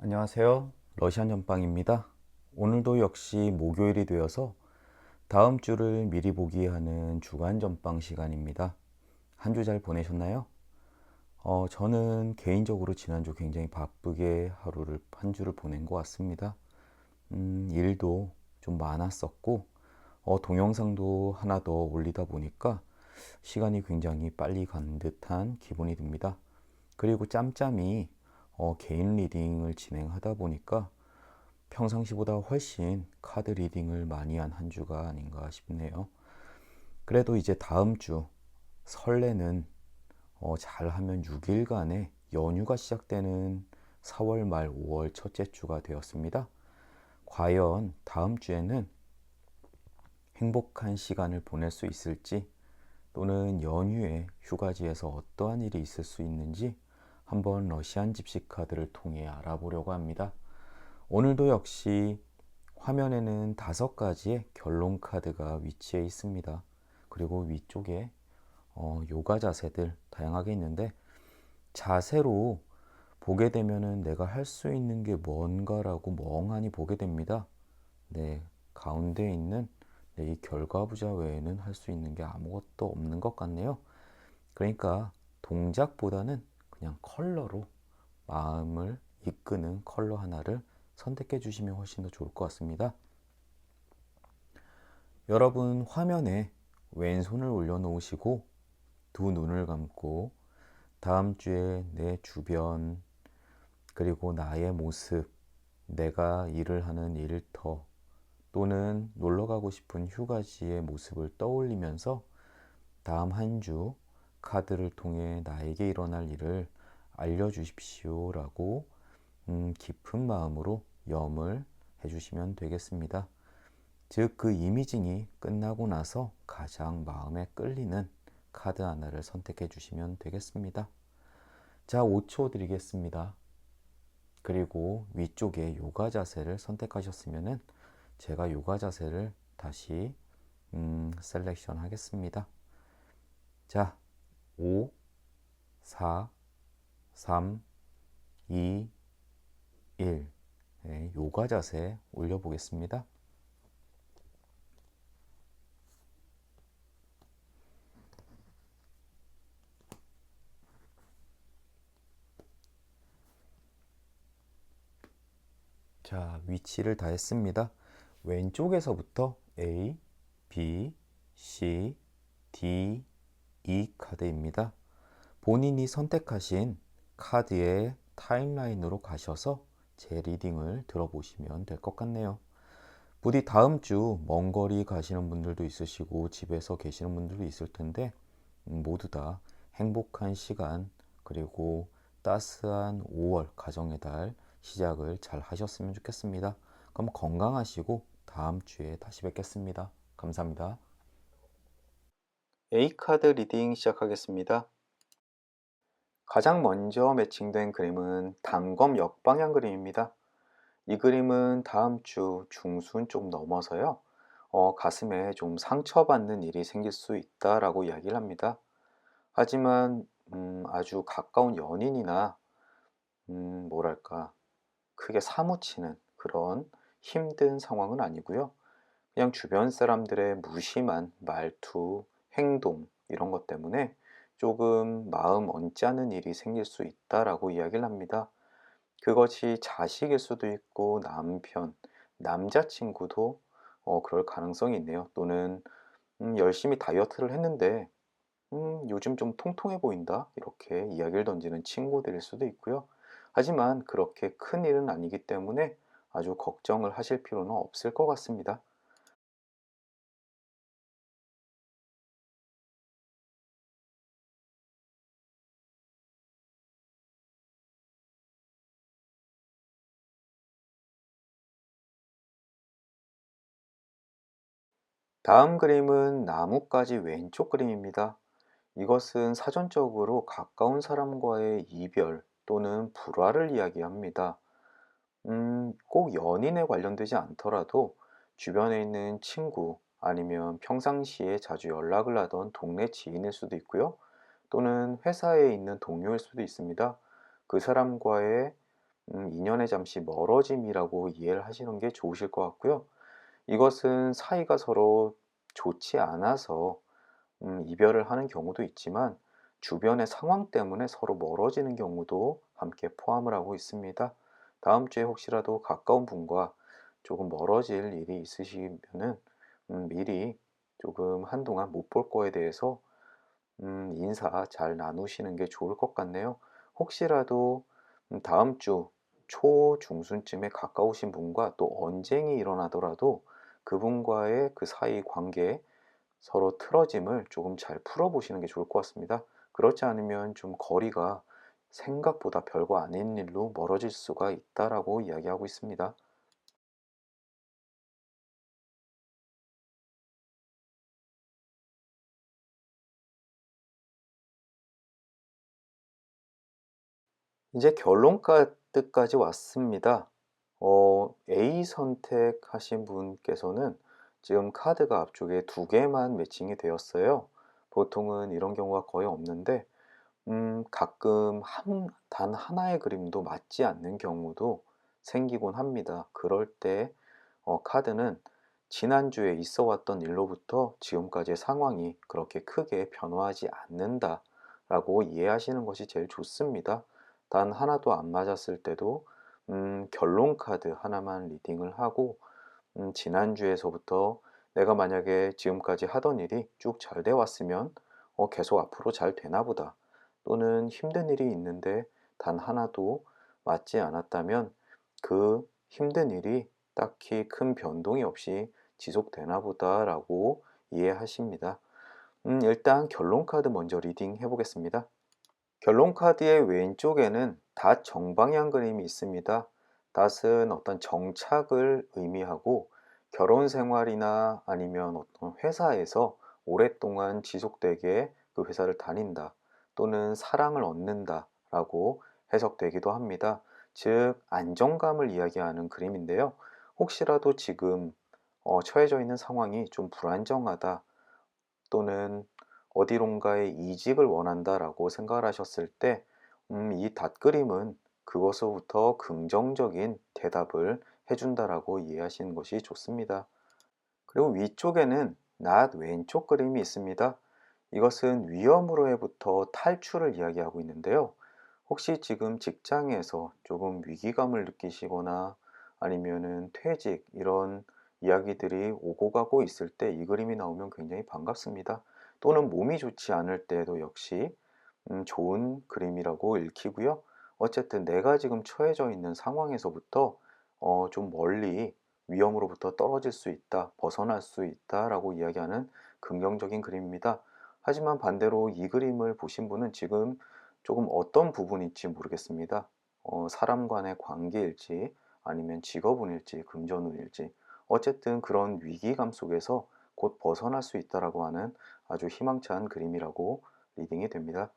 안녕하세요. 러시안 전빵입니다. 오늘도 역시 목요일이 되어서 다음 주를 미리 보기 하는 주간 전빵 시간입니다. 한 주 잘 보내셨나요? 저는 개인적으로 지난주 굉장히 바쁘게 한 주를 보낸 것 같습니다. 일도 좀 많았었고, 동영상도 하나 더 올리다 보니까 시간이 굉장히 빨리 간 듯한 기분이 듭니다. 그리고 짬짬이 개인 리딩을 진행하다 보니까 평상시보다 훨씬 카드 리딩을 많이 한 주가 아닌가 싶네요. 그래도 이제 다음 주 설레는 잘하면 6일간의 연휴가 시작되는 4월 말 5월 첫째 주가 되었습니다. 과연 다음 주에는 행복한 시간을 보낼 수 있을지 또는 연휴에 휴가지에서 어떠한 일이 있을 수 있는지 한번 러시안 집시 카드를 통해 알아보려고 합니다. 오늘도 역시 화면에는 5가지의 결론 카드가 위치해 있습니다. 그리고 위쪽에 요가 자세들 다양하게 있는데 자세로 보게 되면은 내가 할 수 있는 게 뭔가라고 멍하니 보게 됩니다. 네, 가운데 있는 이 결과부자 외에는 할 수 있는 게 아무것도 없는 것 같네요. 그러니까 동작보다는 그냥 컬러로 마음을 이끄는 컬러 하나를 선택해 주시면 훨씬 더 좋을 것 같습니다. 여러분 화면에 왼손을 올려놓으시고 두 눈을 감고 다음 주에 내 주변 그리고 나의 모습, 내가 일을 하는 일터 또는 놀러 가고 싶은 휴가지의 모습을 떠올리면서 다음 한 주 카드를 통해 나에게 일어날 일을 알려주십시오라고 깊은 마음으로 염을 해주시면 되겠습니다. 즉 그 이미징이 끝나고 나서 가장 마음에 끌리는 카드 하나를 선택해 주시면 되겠습니다. 자, 5초 드리겠습니다. 그리고 위쪽에 요가 자세를 선택하셨으면 제가 요가 자세를 다시 셀렉션 하겠습니다. 자, 5, 4, 3, 2, 1. 네, 요가 자세 올려보겠습니다. 자, 위치를 다 했습니다. 왼쪽에서부터 A, B, C, D, E 카드입니다. 본인이 선택하신 카드의 타임라인으로 가셔서 제 리딩을 들어보시면 될 것 같네요. 부디 다음 주 먼 거리 가시는 분들도 있으시고 집에서 계시는 분들도 있을 텐데 모두 다 행복한 시간 그리고 따스한 5월 가정의 달 시작을 잘 하셨으면 좋겠습니다. 그럼 건강하시고 다음 주에 다시 뵙겠습니다. 감사합니다. A카드 리딩 시작하겠습니다. 가장 먼저 매칭된 그림은 단검 역방향 그림입니다. 이 그림은 다음 주 중순 좀 넘어서요. 가슴에 좀 상처받는 일이 생길 수 있다라고 이야기를 합니다. 하지만 아주 가까운 연인이나 뭐랄까 크게 사무치는 그런 힘든 상황은 아니고요. 그냥 주변 사람들의 무심한 말투, 행동 이런 것 때문에 조금 마음 언짢은 일이 생길 수 있다라고 이야기를 합니다. 그것이 자식일 수도 있고 남편, 남자친구도 그럴 가능성이 있네요. 또는 열심히 다이어트를 했는데 요즘 좀 통통해 보인다. 이렇게 이야기를 던지는 친구들일 수도 있고요. 하지만 그렇게 큰 일은 아니기 때문에 아주 걱정을 하실 필요는 없을 것 같습니다. 다음 그림은 나뭇가지 왼쪽 그림입니다. 이것은 사전적으로 가까운 사람과의 이별 또는 불화를 이야기합니다. 꼭 연인에 관련되지 않더라도 주변에 있는 친구 아니면 평상시에 자주 연락을 하던 동네 지인일 수도 있고요. 또는 회사에 있는 동료일 수도 있습니다. 그 사람과의 인연의 잠시 멀어짐이라고 이해를 하시는 게 좋으실 것 같고요. 이것은 사이가 서로 좋지 않아서 이별을 하는 경우도 있지만 주변의 상황 때문에 서로 멀어지는 경우도 함께 포함을 하고 있습니다. 다음 주에 혹시라도 가까운 분과 조금 멀어질 일이 있으시면은 미리 조금 한동안 못 볼 거에 대해서 인사 잘 나누시는 게 좋을 것 같네요. 혹시라도 다음 주 초, 중순쯤에 가까우신 분과 또 언쟁이 일어나더라도 그분과의 그 사이 관계 서로 틀어짐을 조금 잘 풀어보시는 게 좋을 것 같습니다. 그렇지 않으면 좀 거리가 생각보다 별거 아닌 일로 멀어질 수가 있다라고 이야기하고 있습니다. 이제 결론까지 왔습니다. A 선택하신 분께서는 지금 카드가 앞쪽에 두 개만 매칭이 되었어요. 보통은 이런 경우가 거의 없는데 가끔 단 하나의 그림도 맞지 않는 경우도 생기곤 합니다. 그럴 때 카드는 지난주에 있어 왔던 일로부터 지금까지의 상황이 그렇게 크게 변화하지 않는다라고 이해하시는 것이 제일 좋습니다. 단 하나도 안 맞았을 때도 결론 카드 하나만 리딩을 하고 지난주에서부터 내가 만약에 지금까지 하던 일이 쭉 잘 돼 왔으면 계속 앞으로 잘 되나 보다. 또는 힘든 일이 있는데 단 하나도 맞지 않았다면 그 힘든 일이 딱히 큰 변동이 없이 지속되나 보다라고 이해하십니다. 일단 결론 카드 먼저 리딩 해보겠습니다. 결론 카드의 왼쪽에는 닷 정방향 그림이 있습니다. 닷은 어떤 정착을 의미하고 결혼 생활이나 아니면 어떤 회사에서 오랫동안 지속되게 그 회사를 다닌다 또는 사랑을 얻는다 라고 해석되기도 합니다. 즉 안정감을 이야기하는 그림인데요. 혹시라도 지금 처해져 있는 상황이 좀 불안정하다 또는 어디론가에 이직을 원한다라고 생각을 하셨을 때, 이 닷그림은 그것으로부터 긍정적인 대답을 해준다라고 이해하시는 것이 좋습니다. 그리고 위쪽에는 낫 왼쪽 그림이 있습니다. 이것은 위험으로부터 탈출을 이야기하고 있는데요. 혹시 지금 직장에서 조금 위기감을 느끼시거나 아니면은 퇴직 이런 이야기들이 오고 가고 있을 때 이 그림이 나오면 굉장히 반갑습니다. 또는 몸이 좋지 않을 때도 역시 좋은 그림이라고 읽히고요. 어쨌든 내가 지금 처해져 있는 상황에서부터 좀 멀리 위험으로부터 떨어질 수 있다, 벗어날 수 있다라고 이야기하는 긍정적인 그림입니다. 하지만 반대로 이 그림을 보신 분은 지금 조금 어떤 부분일지 모르겠습니다. 사람 간의 관계일지 아니면 직업운일지 금전운일지 어쨌든 그런 위기감 속에서 곧 벗어날 수 있다라고 하는 아주 희망찬 그림이라고 리딩이 됩니다.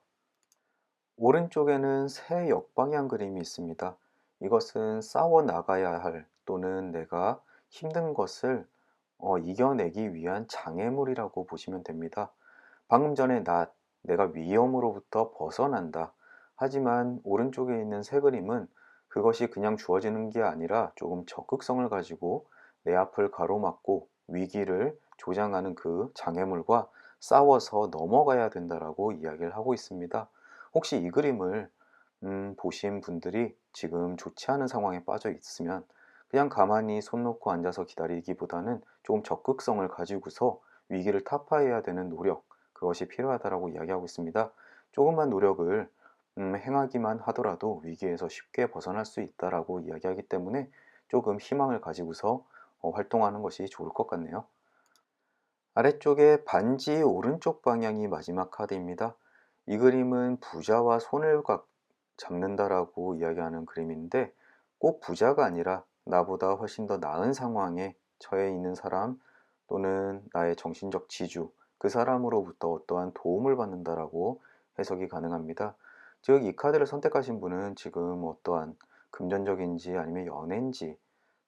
오른쪽에는 새 역방향 그림이 있습니다. 이것은 싸워 나가야 할 또는 내가 힘든 것을 이겨내기 위한 장애물이라고 보시면 됩니다. 방금 전에 내가 위험으로부터 벗어난다. 하지만 오른쪽에 있는 새 그림은 그것이 그냥 주어지는 게 아니라 조금 적극성을 가지고 내 앞을 가로막고 위기를 조장하는 그 장애물과 싸워서 넘어가야 된다라고 이야기를 하고 있습니다. 혹시 이 그림을 보신 분들이 지금 좋지 않은 상황에 빠져 있으면 그냥 가만히 손 놓고 앉아서 기다리기보다는 조금 적극성을 가지고서 위기를 타파해야 되는 노력, 그것이 필요하다라고 이야기하고 있습니다. 조금만 노력을 행하기만 하더라도 위기에서 쉽게 벗어날 수 있다라고 이야기하기 때문에 조금 희망을 가지고서 활동하는 것이 좋을 것 같네요. 아래쪽에 반지의 오른쪽 방향이 마지막 카드입니다. 이 그림은 부자와 손을 잡는다라고 이야기하는 그림인데 꼭 부자가 아니라 나보다 훨씬 더 나은 상황에 처해 있는 사람 또는 나의 정신적 지주, 그 사람으로부터 어떠한 도움을 받는다라고 해석이 가능합니다. 즉, 이 카드를 선택하신 분은 지금 어떠한 금전적인지 아니면 연애인지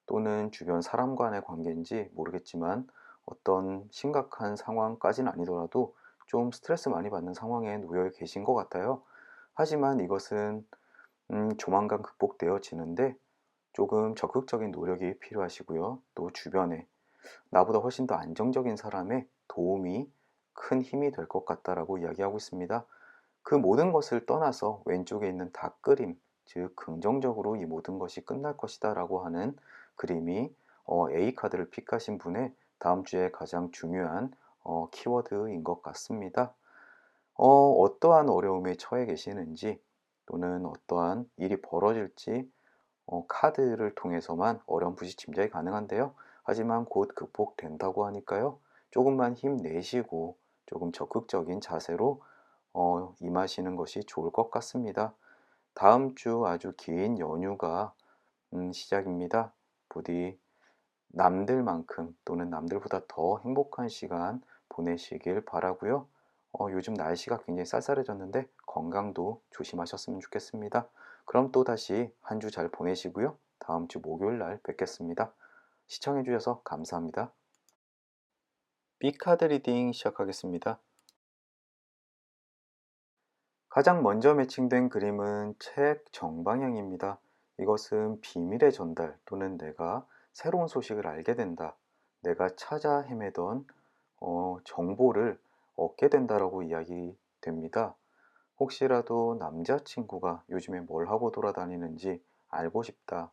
또는 주변 사람 간의 관계인지 모르겠지만 어떤 심각한 상황까지는 아니더라도 좀 스트레스 많이 받는 상황에 놓여 계신 것 같아요. 하지만 이것은 조만간 극복되어지는데 조금 적극적인 노력이 필요하시고요. 또 주변에 나보다 훨씬 더 안정적인 사람의 도움이 큰 힘이 될 것 같다라고 이야기하고 있습니다. 그 모든 것을 떠나서 왼쪽에 있는 닭그림, 즉 긍정적으로 이 모든 것이 끝날 것이다라고 하는 그림이 A 카드를 픽하신 분의 다음 주에 가장 중요한 키워드인 것 같습니다. 어떠한 어려움에 처해 계시는지 또는 어떠한 일이 벌어질지 카드를 통해서만 어렴풋이 짐작이 가능한데요. 하지만 곧 극복된다고 하니까요. 조금만 힘내시고 조금 적극적인 자세로 임하시는 것이 좋을 것 같습니다. 다음 주 아주 긴 연휴가 시작입니다. 부디 남들만큼 또는 남들보다 더 행복한 시간 보내시길 바라고요. 요즘 날씨가 굉장히 쌀쌀해졌는데 건강도 조심하셨으면 좋겠습니다. 그럼 또 다시 한 주 잘 보내시고요. 다음 주 목요일 날 뵙겠습니다. 시청해 주셔서 감사합니다. B카드 리딩 시작하겠습니다. 가장 먼저 매칭된 그림은 책 정방향입니다. 이것은 비밀의 전달 또는 내가 새로운 소식을 알게 된다. 내가 찾아 헤매던 정보를 얻게 된다라고 이야기됩니다. 혹시라도 남자친구가 요즘에 뭘 하고 돌아다니는지 알고 싶다.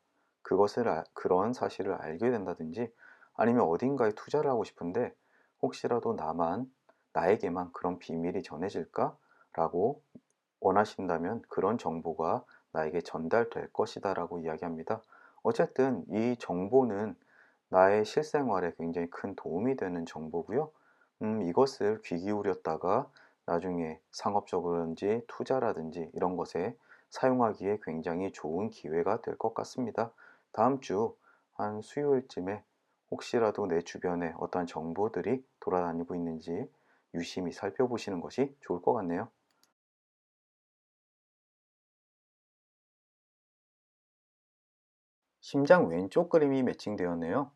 그런 사실을 알게 된다든지 아니면 어딘가에 투자를 하고 싶은데 혹시라도 나에게만 그런 비밀이 전해질까? 라고 원하신다면 그런 정보가 나에게 전달될 것이다 라고 이야기합니다. 어쨌든 이 정보는 나의 실생활에 굉장히 큰 도움이 되는 정보고요. 이것을 귀 기울였다가 나중에 상업적으로든지 투자라든지 이런 것에 사용하기에 굉장히 좋은 기회가 될 것 같습니다. 다음 주 한 수요일쯤에 혹시라도 내 주변에 어떠한 정보들이 돌아다니고 있는지 유심히 살펴보시는 것이 좋을 것 같네요. 심장 왼쪽 그림이 매칭되었네요.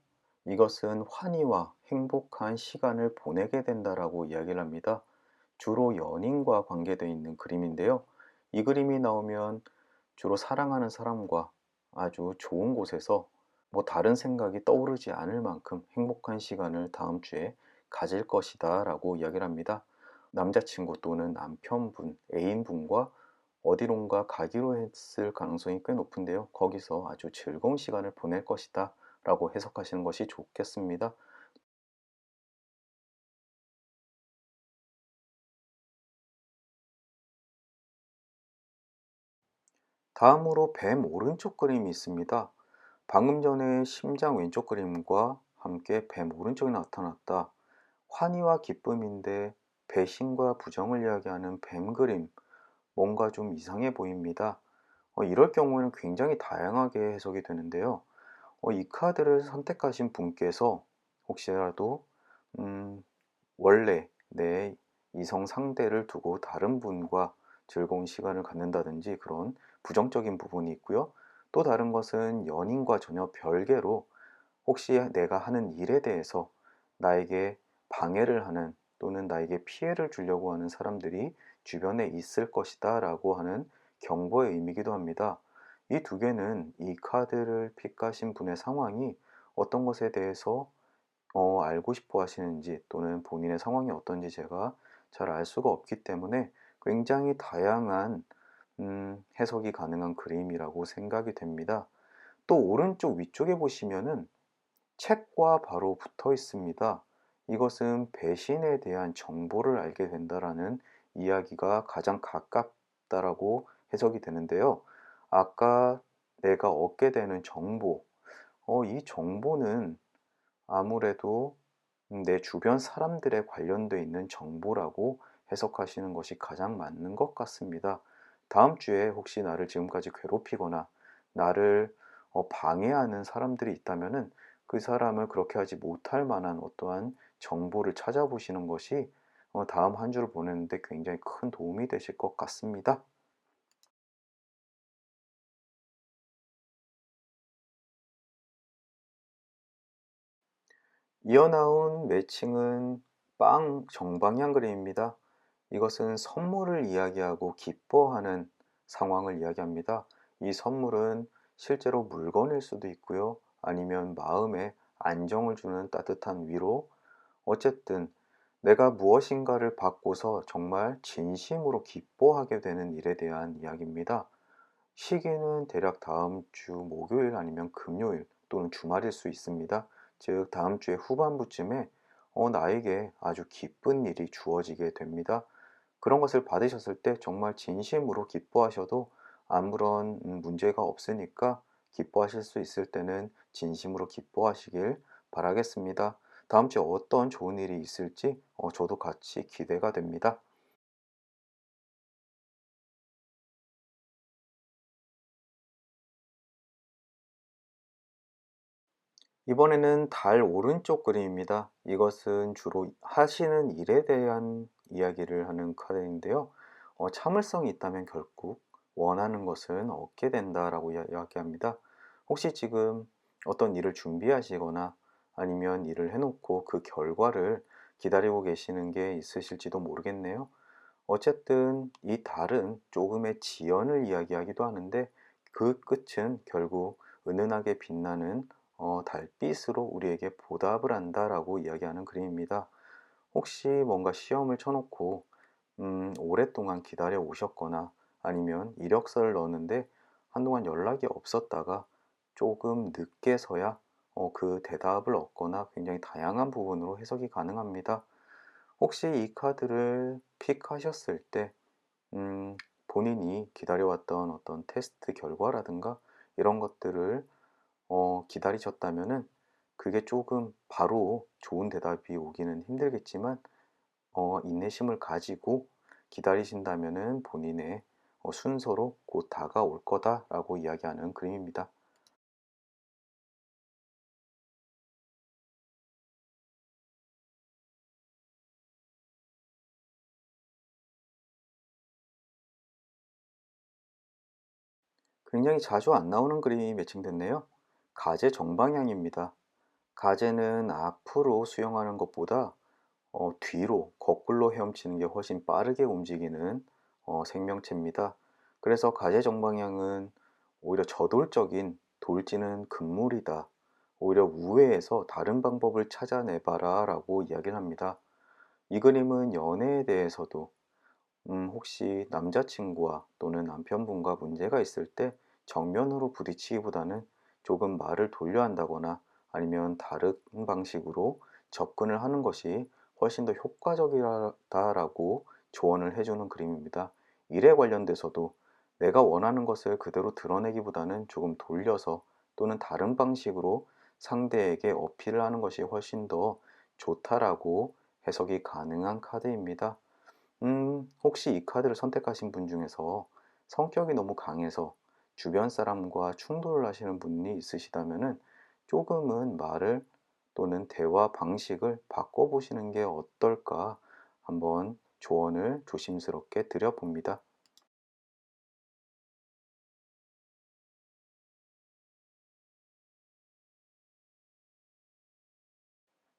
이것은 환희와 행복한 시간을 보내게 된다라고 이야기를 합니다. 주로 연인과 관계되어 있는 그림인데요. 이 그림이 나오면 주로 사랑하는 사람과 아주 좋은 곳에서 다른 생각이 떠오르지 않을 만큼 행복한 시간을 다음 주에 가질 것이다 라고 이야기를 합니다. 남자친구 또는 남편분, 애인분과 어디론가 가기로 했을 가능성이 꽤 높은데요. 거기서 아주 즐거운 시간을 보낼 것이다 라고 해석하시는 것이 좋겠습니다. 다음으로 뱀 오른쪽 그림이 있습니다. 방금 전에 심장 왼쪽 그림과 함께 뱀 오른쪽이 나타났다. 환희와 기쁨인데 배신과 부정을 이야기하는 뱀 그림, 뭔가 좀 이상해 보입니다. 이럴 경우에는 굉장히 다양하게 해석이 되는데요. 이 카드를 선택하신 분께서 혹시라도 음, 원래 내 이성 상대를 두고 다른 분과 즐거운 시간을 갖는다든지 그런 부정적인 부분이 있고요. 또 다른 것은 연인과 전혀 별개로 혹시 내가 하는 일에 대해서 나에게 방해를 하는 또는 나에게 피해를 주려고 하는 사람들이 주변에 있을 것이다 라고 하는 경고의 의미이기도 합니다. 이 두 개는 이 카드를 픽하신 분의 상황이 어떤 것에 대해서 알고 싶어 하시는지 또는 본인의 상황이 어떤지 제가 잘 알 수가 없기 때문에 굉장히 다양한 해석이 가능한 그림이라고 생각이 됩니다. 또 오른쪽 위쪽에 보시면은 책과 바로 붙어 있습니다. 이것은 배신에 대한 정보를 알게 된다라는 이야기가 가장 가깝다라고 해석이 되는데요. 아까 내가 얻게 되는 정보, 이 정보는 아무래도 내 주변 사람들에 관련돼 있는 정보라고 해석하시는 것이 가장 맞는 것 같습니다. 다음 주에 혹시 나를 지금까지 괴롭히거나 나를 방해하는 사람들이 있다면은 그 사람을 그렇게 하지 못할 만한 어떠한 정보를 찾아보시는 것이 다음 한 주를 보내는데 굉장히 큰 도움이 되실 것 같습니다. 이어 나온 매칭은 빵 정방향 그림입니다. 이것은 선물을 이야기하고 기뻐하는 상황을 이야기합니다. 이 선물은 실제로 물건일 수도 있고요. 아니면 마음에 안정을 주는 따뜻한 위로, 어쨌든 내가 무엇인가를 받고서 정말 진심으로 기뻐하게 되는 일에 대한 이야기입니다. 시기는 대략 다음 주 목요일 아니면 금요일 또는 주말일 수 있습니다. 즉 다음 주의 후반부쯤에 나에게 아주 기쁜 일이 주어지게 됩니다. 그런 것을 받으셨을 때 정말 진심으로 기뻐하셔도 아무런 문제가 없으니까, 기뻐하실 수 있을 때는 진심으로 기뻐하시길 바라겠습니다. 다음 주에 어떤 좋은 일이 있을지 저도 같이 기대가 됩니다. 이번에는 달 오른쪽 그림입니다. 이것은 주로 하시는 일에 대한 이야기를 하는 카드인데요. 참을성이 있다면 결국 원하는 것은 얻게 된다라고 이야기합니다. 혹시 지금 어떤 일을 준비하시거나 아니면 일을 해놓고 그 결과를 기다리고 계시는 게 있으실지도 모르겠네요. 어쨌든 이 달은 조금의 지연을 이야기하기도 하는데, 그 끝은 결국 은은하게 빛나는 달빛으로 우리에게 보답을 한다라고 이야기하는 그림입니다. 혹시 뭔가 시험을 쳐놓고 오랫동안 기다려 오셨거나 아니면 이력서를 넣었는데 한동안 연락이 없었다가 조금 늦게서야 그 대답을 얻거나, 굉장히 다양한 부분으로 해석이 가능합니다. 혹시 이 카드를 픽하셨을 때 음, 본인이 기다려왔던 어떤 테스트 결과라든가 이런 것들을 기다리셨다면은, 그게 조금 바로 좋은 대답이 오기는 힘들겠지만 인내심을 가지고 기다리신다면은 본인의 순서로 곧 다가올 거다라고 이야기하는 그림입니다. 굉장히 자주 안 나오는 그림이 매칭됐네요. 가제 정방향입니다. 가제는 앞으로 수영하는 것보다 뒤로 거꾸로 헤엄치는 게 훨씬 빠르게 움직이는 생명체입니다. 그래서 가제 정방향은 오히려 저돌적인 돌지는 금물이다, 오히려 우회해서 다른 방법을 찾아내봐라 라고 이야기를 합니다. 이 그림은 연애에 대해서도 혹시 남자친구와 또는 남편분과 문제가 있을 때 정면으로 부딪히기보다는 조금 말을 돌려 한다거나 아니면 다른 방식으로 접근을 하는 것이 훨씬 더 효과적이다라고 조언을 해주는 그림입니다. 일에 관련돼서도 내가 원하는 것을 그대로 드러내기보다는 조금 돌려서 또는 다른 방식으로 상대에게 어필을 하는 것이 훨씬 더 좋다라고 해석이 가능한 카드입니다. 혹시 이 카드를 선택하신 분 중에서 성격이 너무 강해서 주변 사람과 충돌을 하시는 분이 있으시다면은 조금은 말을 또는 대화 방식을 바꿔보시는 게 어떨까, 한번 조언을 조심스럽게 드려봅니다.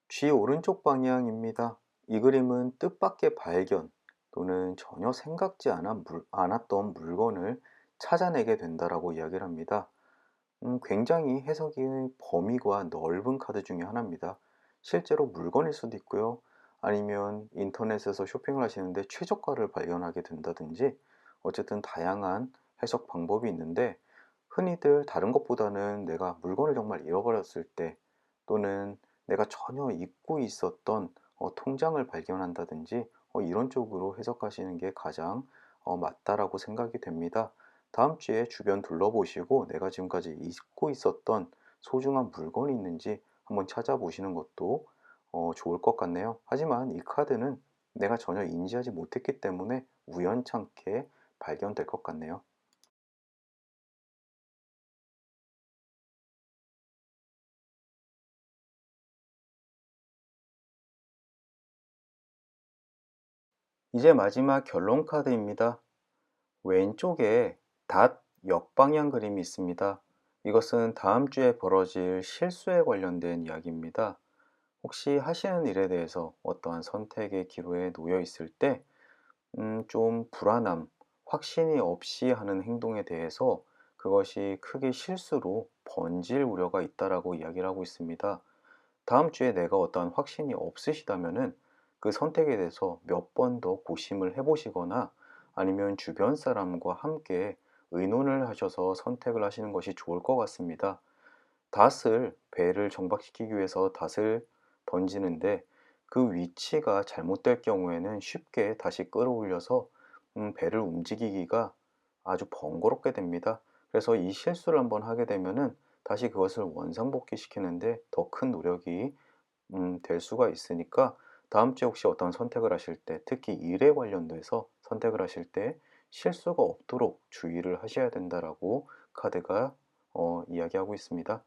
G 오른쪽 방향입니다. 이 그림은 뜻밖의 발견 또는 전혀 생각지 않았던 물건을 찾아내게 된다라고 이야기를 합니다. 굉장히 해석이 범위가 넓은 카드 중에 하나입니다. 실제로 물건일 수도 있고요. 아니면 인터넷에서 쇼핑을 하시는데 최저가를 발견하게 된다든지, 어쨌든 다양한 해석 방법이 있는데, 흔히들 다른 것보다는 내가 물건을 정말 잃어버렸을 때 또는 내가 전혀 잊고 있었던 통장을 발견한다든지 이런 쪽으로 해석하시는 게 가장 맞다라고 생각이 됩니다. 다음 주에 주변 둘러보시고 내가 지금까지 잊고 있었던 소중한 물건이 있는지 한번 찾아보시는 것도 좋을 것 같네요. 하지만 이 카드는 내가 전혀 인지하지 못했기 때문에 우연찮게 발견될 것 같네요. 이제 마지막 결론 카드입니다. 왼쪽에 닷 역방향 그림이 있습니다. 이것은 다음 주에 벌어질 실수에 관련된 이야기입니다. 혹시 하시는 일에 대해서 어떠한 선택의 기로에 놓여 있을 때 좀 불안함, 확신이 없이 하는 행동에 대해서 그것이 크게 실수로 번질 우려가 있다라고 이야기를 하고 있습니다. 다음 주에 내가 어떠한 확신이 없으시다면은 그 선택에 대해서 몇 번 더 고심을 해보시거나 아니면 주변 사람과 함께 의논을 하셔서 선택을 하시는 것이 좋을 것 같습니다. 배를 정박시키기 위해서 닷을 던지는데 그 위치가 잘못될 경우에는 쉽게 다시 끌어올려서 배를 움직이기가 아주 번거롭게 됩니다. 그래서 이 실수를 한번 하게 되면은 다시 그것을 원상복귀시키는데 더 큰 노력이 될 수가 있으니까 다음 주에 혹시 어떤 선택을 하실 때 특히 일에 관련돼서 선택을 하실 때 실수가 없도록 주의를 하셔야 된다라고 카드가 이야기하고 있습니다.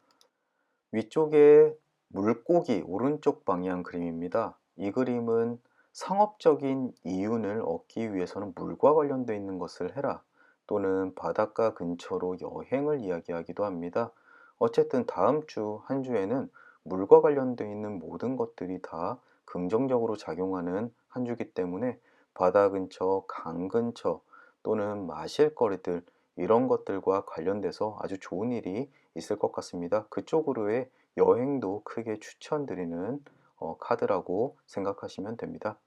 위쪽에 물고기 오른쪽 방향 그림입니다. 이 그림은 상업적인 이윤을 얻기 위해서는 물과 관련되어 있는 것을 해라 또는 바닷가 근처로 여행을 이야기하기도 합니다. 어쨌든 다음 주 한 주에는 물과 관련되어 있는 모든 것들이 다 긍정적으로 작용하는 한 주기 때문에 바다 근처, 강 근처 또는 마실 거리들 이런 것들과 관련돼서 아주 좋은 일이 있을 것 같습니다. 그쪽으로의 여행도 크게 추천드리는 카드라고 생각하시면 됩니다.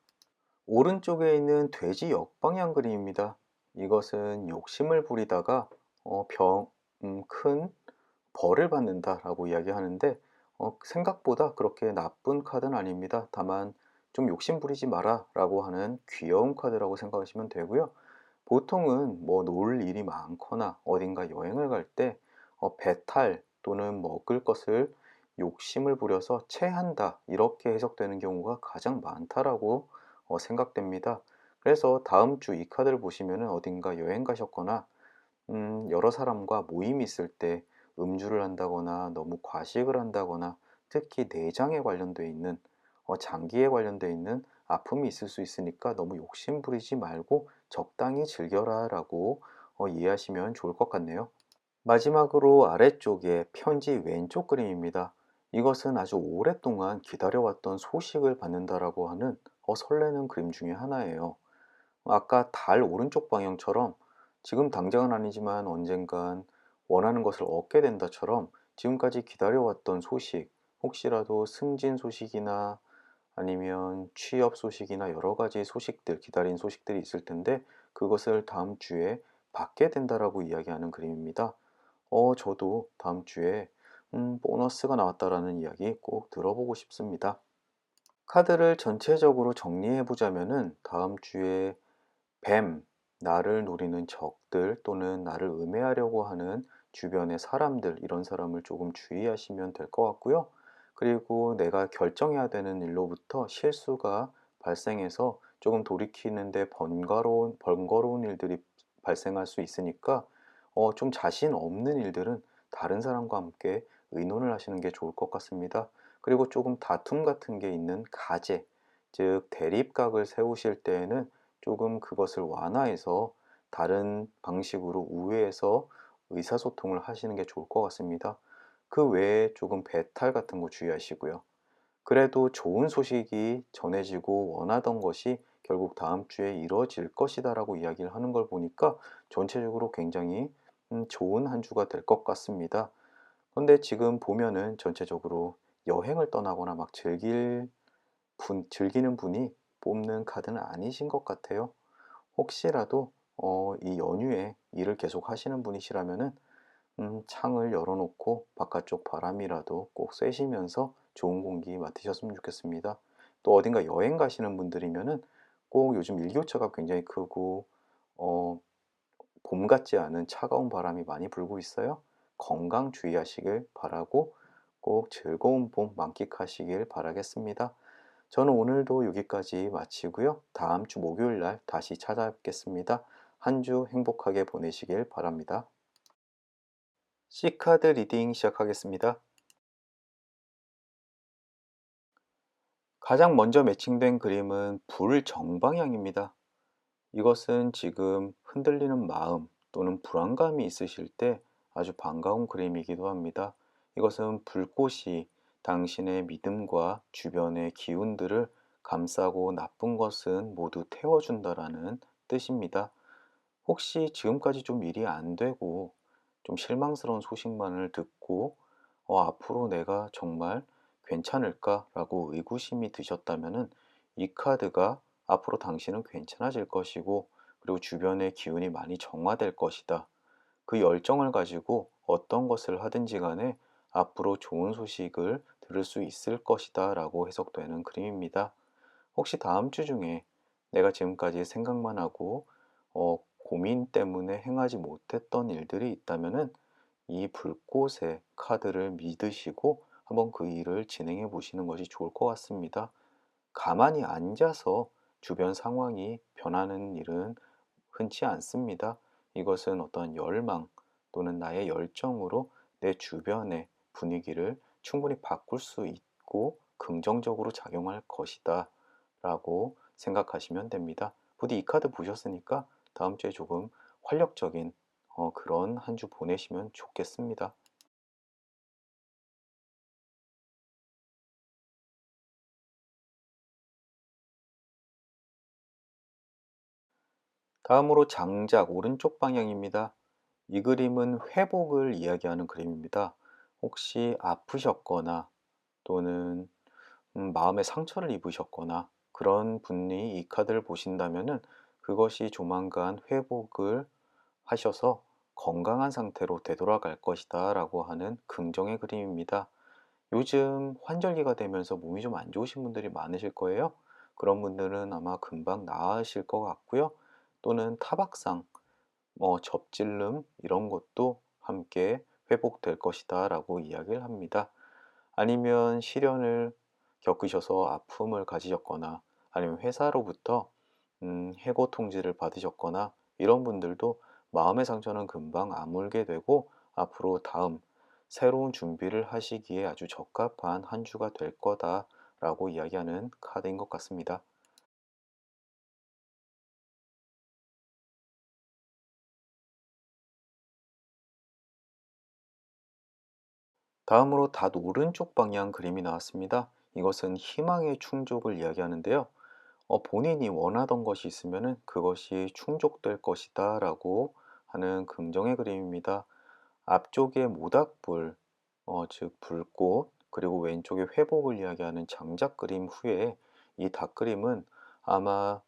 오른쪽에 있는 돼지 역방향 그림입니다. 이것은 욕심을 부리다가 큰 벌을 받는다라고 이야기하는데 생각보다 그렇게 나쁜 카드는 아닙니다. 다만 좀 욕심 부리지 마라 라고 하는 귀여운 카드라고 생각하시면 되고요. 보통은 뭐 놀 일이 많거나 어딘가 여행을 갈 때 배탈 또는 먹을 것을 욕심을 부려서 체한다 이렇게 해석되는 경우가 가장 많다라고 생각됩니다. 그래서 다음 주 이 카드를 보시면은 어딘가 여행 가셨거나 여러 사람과 모임이 있을 때 음주를 한다거나 너무 과식을 한다거나 특히 내장에 관련되어 있는 장기에 관련되어 있는 아픔이 있을 수 있으니까 너무 욕심 부리지 말고 적당히 즐겨라 라고 이해하시면 좋을 것 같네요. 마지막으로 아래쪽에 편지 왼쪽 그림입니다. 이것은 아주 오랫동안 기다려왔던 소식을 받는다라고 하는 설레는 그림 중에 하나예요. 아까 달 오른쪽 방향처럼 지금 당장은 아니지만 언젠간 원하는 것을 얻게 된다처럼 지금까지 기다려왔던 소식, 혹시라도 승진 소식이나 아니면 취업 소식이나 여러 가지 소식들, 기다린 소식들이 있을 텐데 그것을 다음 주에 받게 된다라고 이야기하는 그림입니다. 저도 다음 주에 보너스가 나왔다라는 이야기 꼭 들어보고 싶습니다. 카드를 전체적으로 정리해 보자면은 다음 주에 뱀, 나를 노리는 적들 또는 나를 음해하려고 하는 주변의 사람들, 이런 사람을 조금 주의하시면 될 것 같고요. 그리고 내가 결정해야 되는 일로부터 실수가 발생해서 조금 돌이키는데 번거로운 일들이 발생할 수 있으니까 좀 자신 없는 일들은 다른 사람과 함께 의논을 하시는 게 좋을 것 같습니다. 그리고 조금 다툼 같은 게 있는 가제, 즉 대립각을 세우실 때에는 조금 그것을 완화해서 다른 방식으로 우회해서 의사소통을 하시는 게 좋을 것 같습니다. 그 외에 조금 배탈 같은 거 주의하시고요. 그래도 좋은 소식이 전해지고 원하던 것이 결국 다음 주에 이루어질 것이다라고 이야기를 하는 걸 보니까 전체적으로 굉장히 좋은 한 주가 될 것 같습니다. 그런데 지금 보면은 전체적으로 여행을 떠나거나 막 즐기는 분이 뽑는 카드는 아니신 것 같아요. 혹시라도 이 연휴에 일을 계속 하시는 분이시라면은 창을 열어놓고 바깥쪽 바람이라도 꼭 쐬시면서 좋은 공기 맡으셨으면 좋겠습니다. 또 어딘가 여행 가시는 분들이면은 꼭 요즘 일교차가 굉장히 크고 어, 봄 같지 않은 차가운 바람이 많이 불고 있어요. 건강 주의하시길 바라고 꼭 즐거운 봄 만끽하시길 바라겠습니다. 저는 오늘도 여기까지 마치고요. 다음 주 목요일 날 다시 찾아뵙겠습니다. 한 주 행복하게 보내시길 바랍니다. C카드 리딩 시작하겠습니다. 가장 먼저 매칭된 그림은 불 정방향입니다. 이것은 지금 흔들리는 마음 또는 불안감이 있으실 때 아주 반가운 그림이기도 합니다. 이것은 불꽃이 당신의 믿음과 주변의 기운들을 감싸고 나쁜 것은 모두 태워준다라는 뜻입니다. 혹시 지금까지 좀 일이 안 되고 좀 실망스러운 소식만을 듣고 앞으로 내가 정말 괜찮을까라고 의구심이 드셨다면은 이 카드가 앞으로 당신은 괜찮아질 것이고 그리고 주변의 기운이 많이 정화될 것이다. 그 열정을 가지고 어떤 것을 하든지 간에 앞으로 좋은 소식을 들을 수 있을 것이다 라고 해석되는 그림입니다. 혹시 다음 주 중에 내가 지금까지 생각만 하고 고민 때문에 행하지 못했던 일들이 있다면은 이 불꽃의 카드를 믿으시고 한번 그 일을 진행해 보시는 것이 좋을 것 같습니다. 가만히 앉아서 주변 상황이 변하는 일은 흔치 않습니다. 이것은 어떤 열망 또는 나의 열정으로 내 주변의 분위기를 충분히 바꿀 수 있고 긍정적으로 작용할 것이다 라고 생각하시면 됩니다. 부디 이 카드 보셨으니까 다음 주에 조금 활력적인 그런 한 주 보내시면 좋겠습니다. 다음으로 장작 오른쪽 방향입니다. 이 그림은 회복을 이야기하는 그림입니다. 혹시 아프셨거나 또는 마음의 상처를 입으셨거나 그런 분이 이 카드를 보신다면은 그것이 조만간 회복을 하셔서 건강한 상태로 되돌아갈 것이다 라고 하는 긍정의 그림입니다. 요즘 환절기가 되면서 몸이 좀 안 좋으신 분들이 많으실 거예요. 그런 분들은 아마 금방 나으실 것 같고요. 또는 타박상, 접질름 이런 것도 함께 회복될 것이다 라고 이야기를 합니다. 아니면 시련을 겪으셔서 아픔을 가지셨거나 아니면 회사로부터 해고 통지를 받으셨거나 이런 분들도 마음의 상처는 금방 아물게 되고 앞으로 다음 새로운 준비를 하시기에 아주 적합한 한 주가 될 거다라고 이야기하는 카드인 것 같습니다. 다음으로 닷 오른쪽 방향 그림이 나왔습니다. 이것은 희망의 충족을 이야기하는데요. 본인이 원하던 것이 있으면은 그것이 충족될 것이다 라고 하는 긍정의 그림입니다. 앞쪽에 모닥불, 즉 불꽃, 그리고 왼쪽에 회복을 이야기하는 장작 그림 후에 이 닭그림은 아마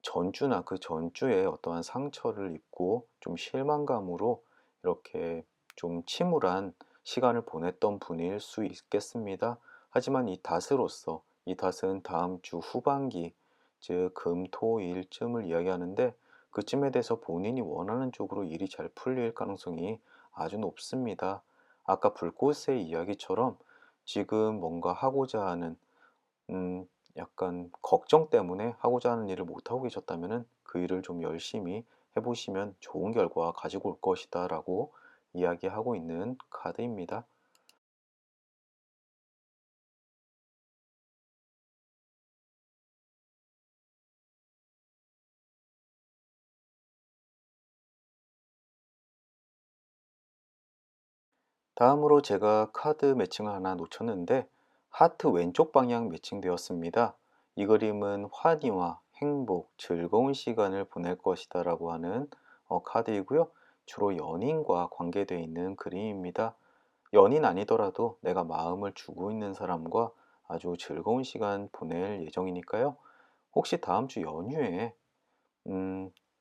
전주나 그 전주에 어떠한 상처를 입고 좀 실망감으로 이렇게 좀 침울한 시간을 보냈던 분일 수 있겠습니다. 하지만 이 닷으로서 이 닷은 다음 주 후반기, 즉 금, 토, 일쯤을 이야기하는데 그쯤에 대해서 본인이 원하는 쪽으로 일이 잘 풀릴 가능성이 아주 높습니다. 아까 불꽃의 이야기처럼 지금 뭔가 하고자 하는 음 약간 걱정 때문에 하고자 하는 일을 못하고 계셨다면은 그 일을 좀 열심히 해 보시면 좋은 결과 가지고 올 것이다라고 이야기하고 있는 카드입니다. 다음으로 제가 카드 매칭을 하나 놓쳤는데 하트 왼쪽 방향 매칭되었습니다. 이 그림은 환희와 행복, 즐거운 시간을 보낼 것이다라고 하는 카드이고요. 주로 연인과 관계되어 있는 그림입니다. 연인 아니더라도 내가 마음을 주고 있는 사람과 아주 즐거운 시간 보낼 예정이니까요. 혹시 다음 주 연휴에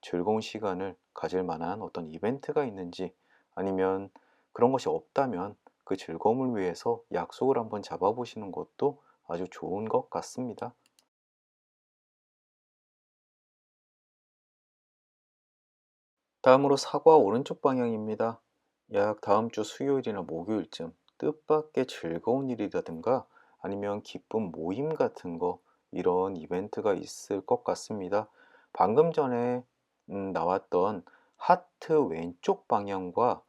즐거운 시간을 가질 만한 어떤 이벤트가 있는지 아니면 그런 것이 없다면 그 즐거움을 위해서 약속을 한번 잡아보시는 것도 아주 좋은 것 같습니다. 다음으로 사과 오른쪽 방향입니다. 약 다음 주 수요일이나 목요일쯤 뜻밖의 즐거운 일이라든가 아니면 기쁜 모임 같은 거 이런 이벤트가 있을 것 같습니다. 방금 전에 나왔던 하트 왼쪽 방향과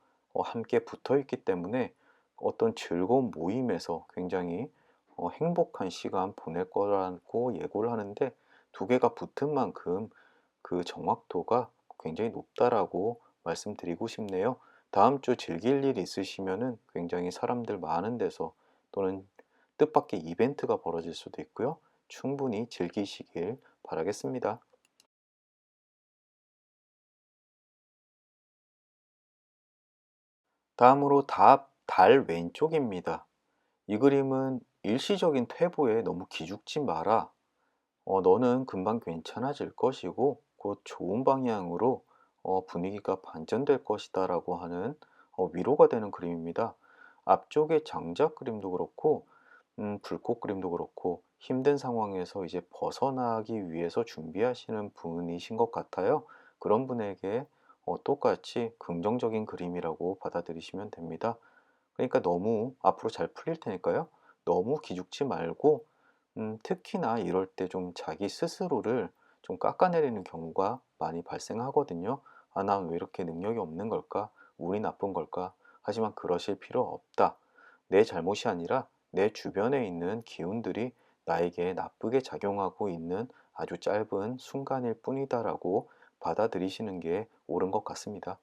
함께 붙어 있기 때문에 어떤 즐거운 모임에서 굉장히 행복한 시간 보낼 거라고 예고를 하는데 두 개가 붙은 만큼 그 정확도가 굉장히 높다라고 말씀드리고 싶네요. 다음 주 즐길 일 있으시면은 굉장히 사람들 많은 데서 또는 뜻밖의 이벤트가 벌어질 수도 있고요. 충분히 즐기시길 바라겠습니다. 다음으로 달 왼쪽입니다. 이 그림은 일시적인 퇴보에 너무 기죽지 마라. 너는 금방 괜찮아질 것이고 곧 좋은 방향으로 분위기가 반전될 것이다 라고 하는 위로가 되는 그림입니다. 앞쪽의 장작 그림도 그렇고 불꽃 그림도 그렇고 힘든 상황에서 이제 벗어나기 위해서 준비하시는 분이신 것 같아요. 그런 분에게 똑같이 긍정적인 그림이라고 받아들이시면 됩니다. 그러니까 너무 앞으로 잘 풀릴 테니까요. 너무 기죽지 말고 특히나 이럴 때 좀 자기 스스로를 좀 깎아내리는 경우가 많이 발생하거든요. '아 난 왜 이렇게 능력이 없는 걸까? 운이 나쁜 걸까?' 하지만 그러실 필요 없다. 내 잘못이 아니라 내 주변에 있는 기운들이 나에게 나쁘게 작용하고 있는 아주 짧은 순간일 뿐이다라고 받아들이시는 게 옳은 것 같습니다.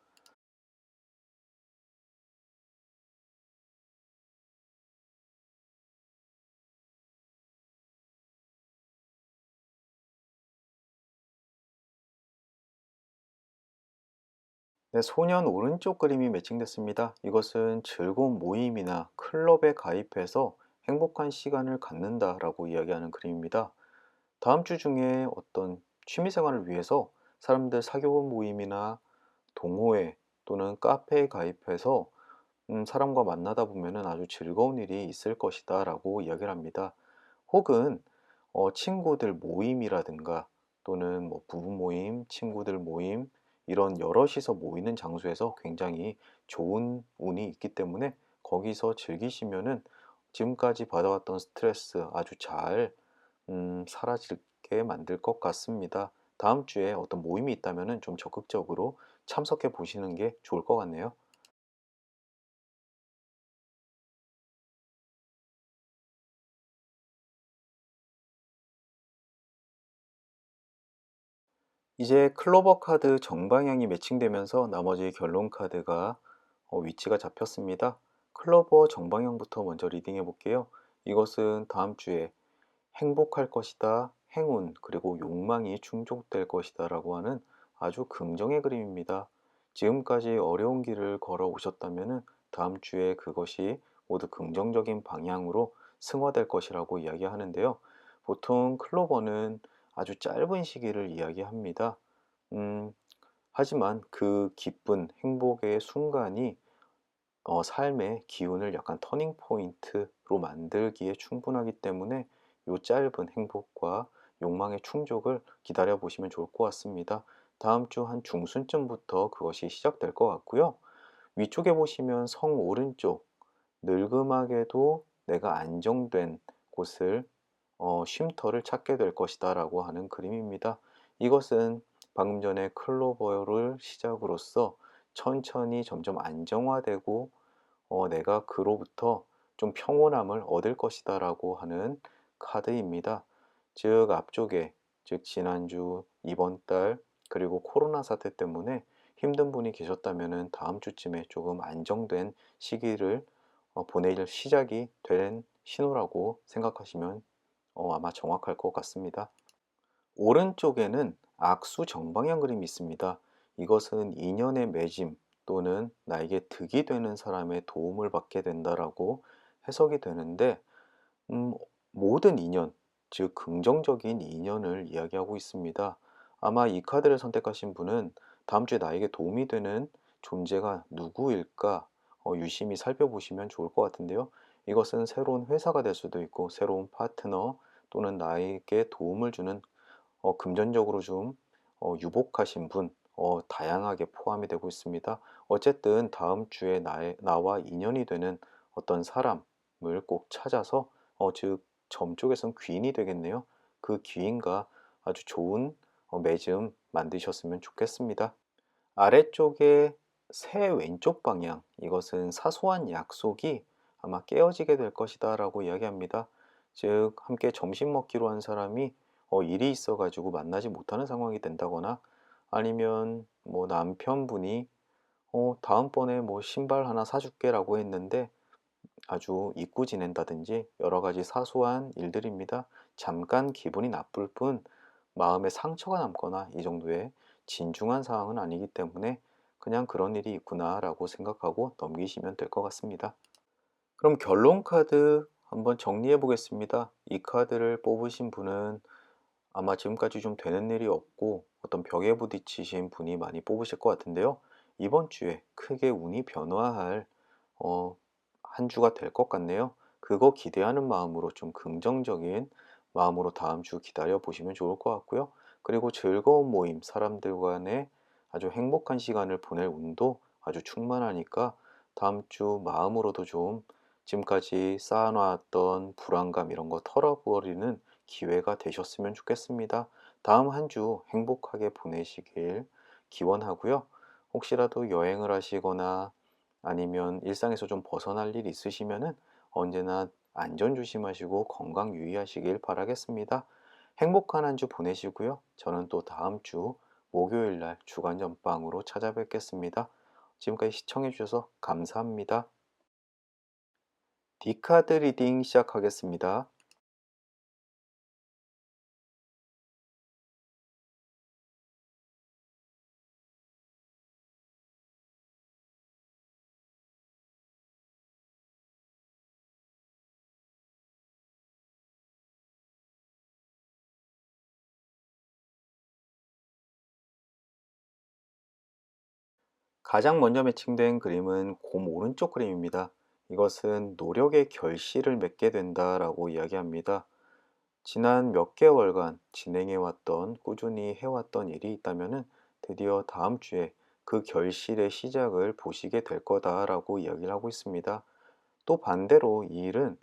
네, 소년 오른쪽 그림이 매칭됐습니다. 이것은 즐거운 모임이나 클럽에 가입해서 행복한 시간을 갖는다라고 이야기하는 그림입니다. 다음 주 중에 어떤 취미 생활을 위해서 사람들 사교 모임이나 동호회 또는 카페에 가입해서 사람과 만나다 보면은 아주 즐거운 일이 있을 것이다라고 이야기를 합니다. 혹은 친구들 모임이라든가 또는 뭐 부부 모임, 친구들 모임 이런 여럿이서 모이는 장소에서 굉장히 좋은 운이 있기 때문에 거기서 즐기시면은 지금까지 받아왔던 스트레스 아주 잘 사라지게 만들 것 같습니다. 다음 주에 어떤 모임이 있다면은 좀 적극적으로 참석해 보시는 게 좋을 것 같네요. 이제 클로버 카드 정방향이 매칭되면서 나머지 결론 카드가 위치가 잡혔습니다. 클로버 정방향부터 먼저 리딩해 볼게요. 이것은 다음 주에 행복할 것이다, 행운, 그리고 욕망이 충족될 것이다 라고 하는 아주 긍정의 그림입니다. 지금까지 어려운 길을 걸어 오셨다면 다음 주에 그것이 모두 긍정적인 방향으로 승화될 것이라고 이야기하는데요. 보통 클로버는 아주 짧은 시기를 이야기합니다. 음, 하지만 그 기쁜 행복의 순간이 삶의 기운을 약간 터닝 포인트로 만들기에 충분하기 때문에 요 짧은 행복과 욕망의 충족을 기다려 보시면 좋을 것 같습니다. 다음 주 한 중순쯤부터 그것이 시작될 것 같고요. 위쪽에 보시면 성 오른쪽 늙음하게도 내가 안정된 곳을 쉼터를 찾게 될 것이다 라고 하는 그림입니다. 이것은 방금 전에 클로버를 시작으로서 천천히 점점 안정화되고 내가 그로부터 좀 평온함을 얻을 것이다 라고 하는 카드입니다. 즉 앞쪽에 즉 지난주, 이번 달 그리고 코로나 사태 때문에 힘든 분이 계셨다면 다음 주쯤에 조금 안정된 시기를 보낼 시작이 된 신호라고 생각하시면 아마 정확할 것 같습니다. 오른쪽에는 악수 정방향 그림이 있습니다. 이것은 인연의 맺음 또는 나에게 득이 되는 사람의 도움을 받게 된다라고 해석이 되는데 음, 모든 인연, 즉 긍정적인 인연을 이야기하고 있습니다. 아마 이 카드를 선택하신 분은 다음 주에 나에게 도움이 되는 존재가 누구일까 유심히 살펴보시면 좋을 것 같은데요. 이것은 새로운 회사가 될 수도 있고 새로운 파트너 또는 나에게 도움을 주는 금전적으로 좀 유복하신 분 다양하게 포함이 되고 있습니다. 어쨌든 다음 주에 나와 인연이 되는 어떤 사람을 꼭 찾아서 즉 점쪽에선 귀인이 되겠네요. 그 귀인과 아주 좋은 맺음 만드셨으면 좋겠습니다. 아래쪽에 새 왼쪽 방향 이것은 사소한 약속이 아마 깨어지게 될 것이다 라고 이야기합니다. 즉 함께 점심 먹기로 한 사람이 일이 있어 가지고 만나지 못하는 상황이 된다거나 아니면 뭐 남편분이 다음번에 뭐 신발 하나 사줄게 라고 했는데 아주 잊고 지낸다든지 여러 가지 사소한 일들입니다. 잠깐 기분이 나쁠 뿐 마음에 상처가 남거나 이 정도의 진중한 상황은 아니기 때문에 그냥 그런 일이 있구나라고 생각하고 넘기시면 될 것 같습니다. 그럼 결론 카드 한번 정리해 보겠습니다. 이 카드를 뽑으신 분은 아마 지금까지 좀 되는 일이 없고 어떤 벽에 부딪히신 분이 많이 뽑으실 것 같은데요. 이번 주에 크게 운이 변화할 어, 한 주가 될 것 같네요. 그거 기대하는 마음으로 좀 긍정적인 마음으로 다음 주 기다려 보시면 좋을 것 같고요. 그리고 즐거운 모임, 사람들 간의 아주 행복한 시간을 보낼 운도 아주 충만하니까 다음 주 마음으로도 좀 지금까지 쌓아놨던 불안감 이런 거 털어버리는 기회가 되셨으면 좋겠습니다. 다음 한 주 행복하게 보내시길 기원하고요. 혹시라도 여행을 하시거나 아니면 일상에서 좀 벗어날 일 있으시면은 언제나 안전 조심하시고 건강 유의하시길 바라겠습니다. 행복한 한 주 보내시고요. 저는 또 다음 주 목요일 날 주간 전방으로 찾아뵙겠습니다. 지금까지 시청해 주셔서 감사합니다. 디카드 리딩 시작하겠습니다. 가장 먼저 매칭된 그림은 곰 오른쪽 그림입니다. 이것은 노력의 결실을 맺게 된다라고 이야기합니다. 지난 몇 개월간 진행해왔던, 꾸준히 해왔던 일이 있다면은 드디어 다음 주에 그 결실의 시작을 보시게 될 거다라고 이야기를 하고 있습니다. 또 반대로 이 일은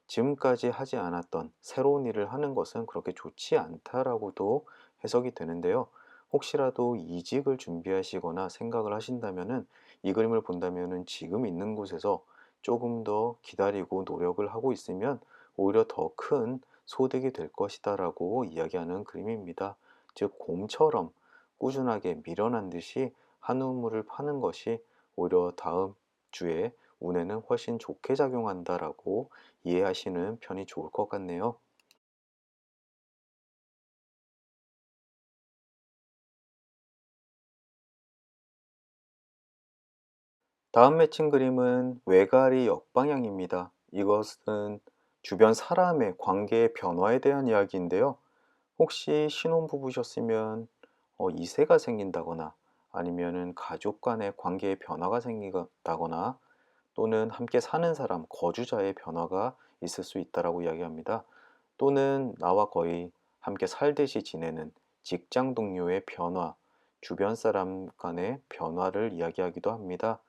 지금까지 하지 않았던 새로운 일을 하는 것은 그렇게 좋지 않다라고도 해석이 되는데요. 혹시라도 이직을 준비하시거나 생각을 하신다면은 이 그림을 본다면은 지금 있는 곳에서 조금 더 기다리고 노력을 하고 있으면 오히려 더 큰 소득이 될 것이다라고 이야기하는 그림입니다. 즉 곰처럼 꾸준하게 미련한 듯이 한 우물을 파는 것이 오히려 다음 주에 운에는 훨씬 좋게 작용한다라고 이해하시는 편이 좋을 것 같네요. 다음 맺힌 그림은 외가리 역방향입니다. 이것은 주변 사람의 관계의 변화에 대한 이야기인데요. 혹시 신혼부부셨으면 이세가 생긴다거나 아니면은 가족 간의 관계의 변화가 생긴다거나 또는 함께 사는 사람, 거주자의 변화가 있을 수 있다라고 이야기합니다. 또는 나와 거의 함께 살듯이 지내는 직장 동료의 변화, 주변 사람 간의 변화를 이야기하기도 합니다.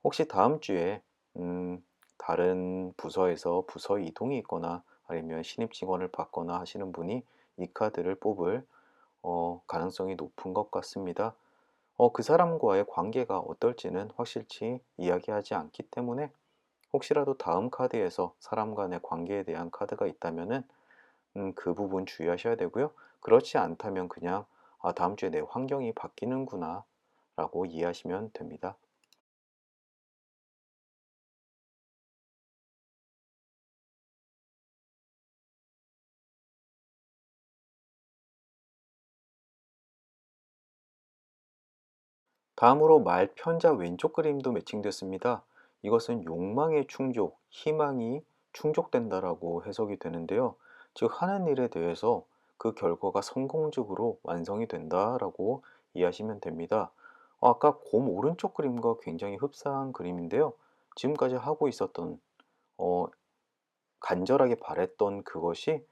혹시 다음 주에 다른 부서에서 부서 이동이 있거나 아니면 신입 직원을 받거나 하시는 분이 이 카드를 뽑을 가능성이 높은 것 같습니다. 그 사람과의 관계가 어떨지는 확실치 이야기하지 않기 때문에 혹시라도 다음 카드에서 사람 간의 관계에 대한 카드가 있다면은 그 부분 주의하셔야 되고요. 그렇지 않다면 그냥 '아 다음 주에 내 환경이 바뀌는구나.'라고 이해하시면 됩니다. 다음으로 말편자 왼쪽 그림도 매칭됐습니다. 이것은 욕망의 충족, 희망이 충족된다라고 해석이 되는데요. 즉 하는 일에 대해서 그 결과가 성공적으로 완성이 된다라고 이해하시면 됩니다. 아까 곰 오른쪽 그림과 굉장히 흡사한 그림인데요. 지금까지 하고 있었던 어, 간절하게 바랬던 그것이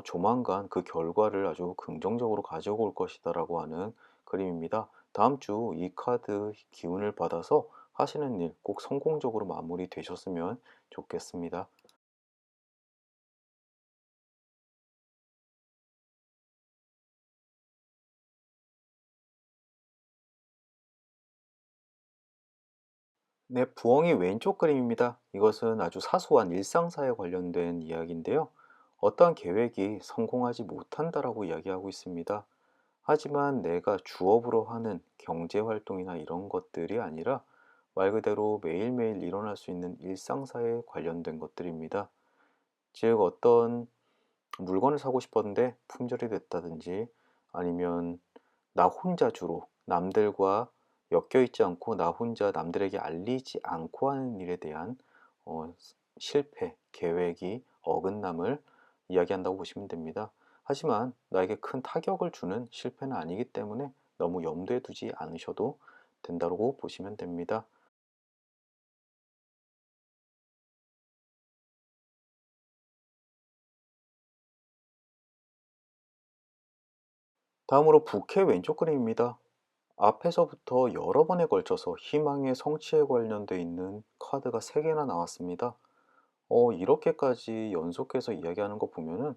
조만간 그 결과를 아주 긍정적으로 가져올 것이다라고 하는 그림입니다. 다음 주 이 카드 기운을 받아서 하시는 일 꼭 성공적으로 마무리되셨으면 좋겠습니다. 네, 부엉이 왼쪽 그림입니다. 이것은 아주 사소한 일상사에 관련된 이야기인데요. 어떠한 계획이 성공하지 못한다라고 이야기하고 있습니다. 하지만 내가 주업으로 하는 경제 활동이나 이런 것들이 아니라 말 그대로 매일매일 일어날 수 있는 일상사에 관련된 것들입니다. 즉 어떤 물건을 사고 싶었는데 품절이 됐다든지 아니면 나 혼자 주로 남들과 엮여 있지 않고 나 혼자 남들에게 알리지 않고 하는 일에 대한 실패, 계획이 어긋남을 이야기한다고 보시면 됩니다. 하지만 나에게 큰 타격을 주는 실패는 아니기 때문에 너무 염두에 두지 않으셔도 된다고 보시면 됩니다. 다음으로 부캐 왼쪽 그림입니다. 앞에서부터 여러 번에 걸쳐서 희망의 성취에 관련돼 있는 카드가 3개나 나왔습니다. 이렇게까지 연속해서 이야기하는 거 보면은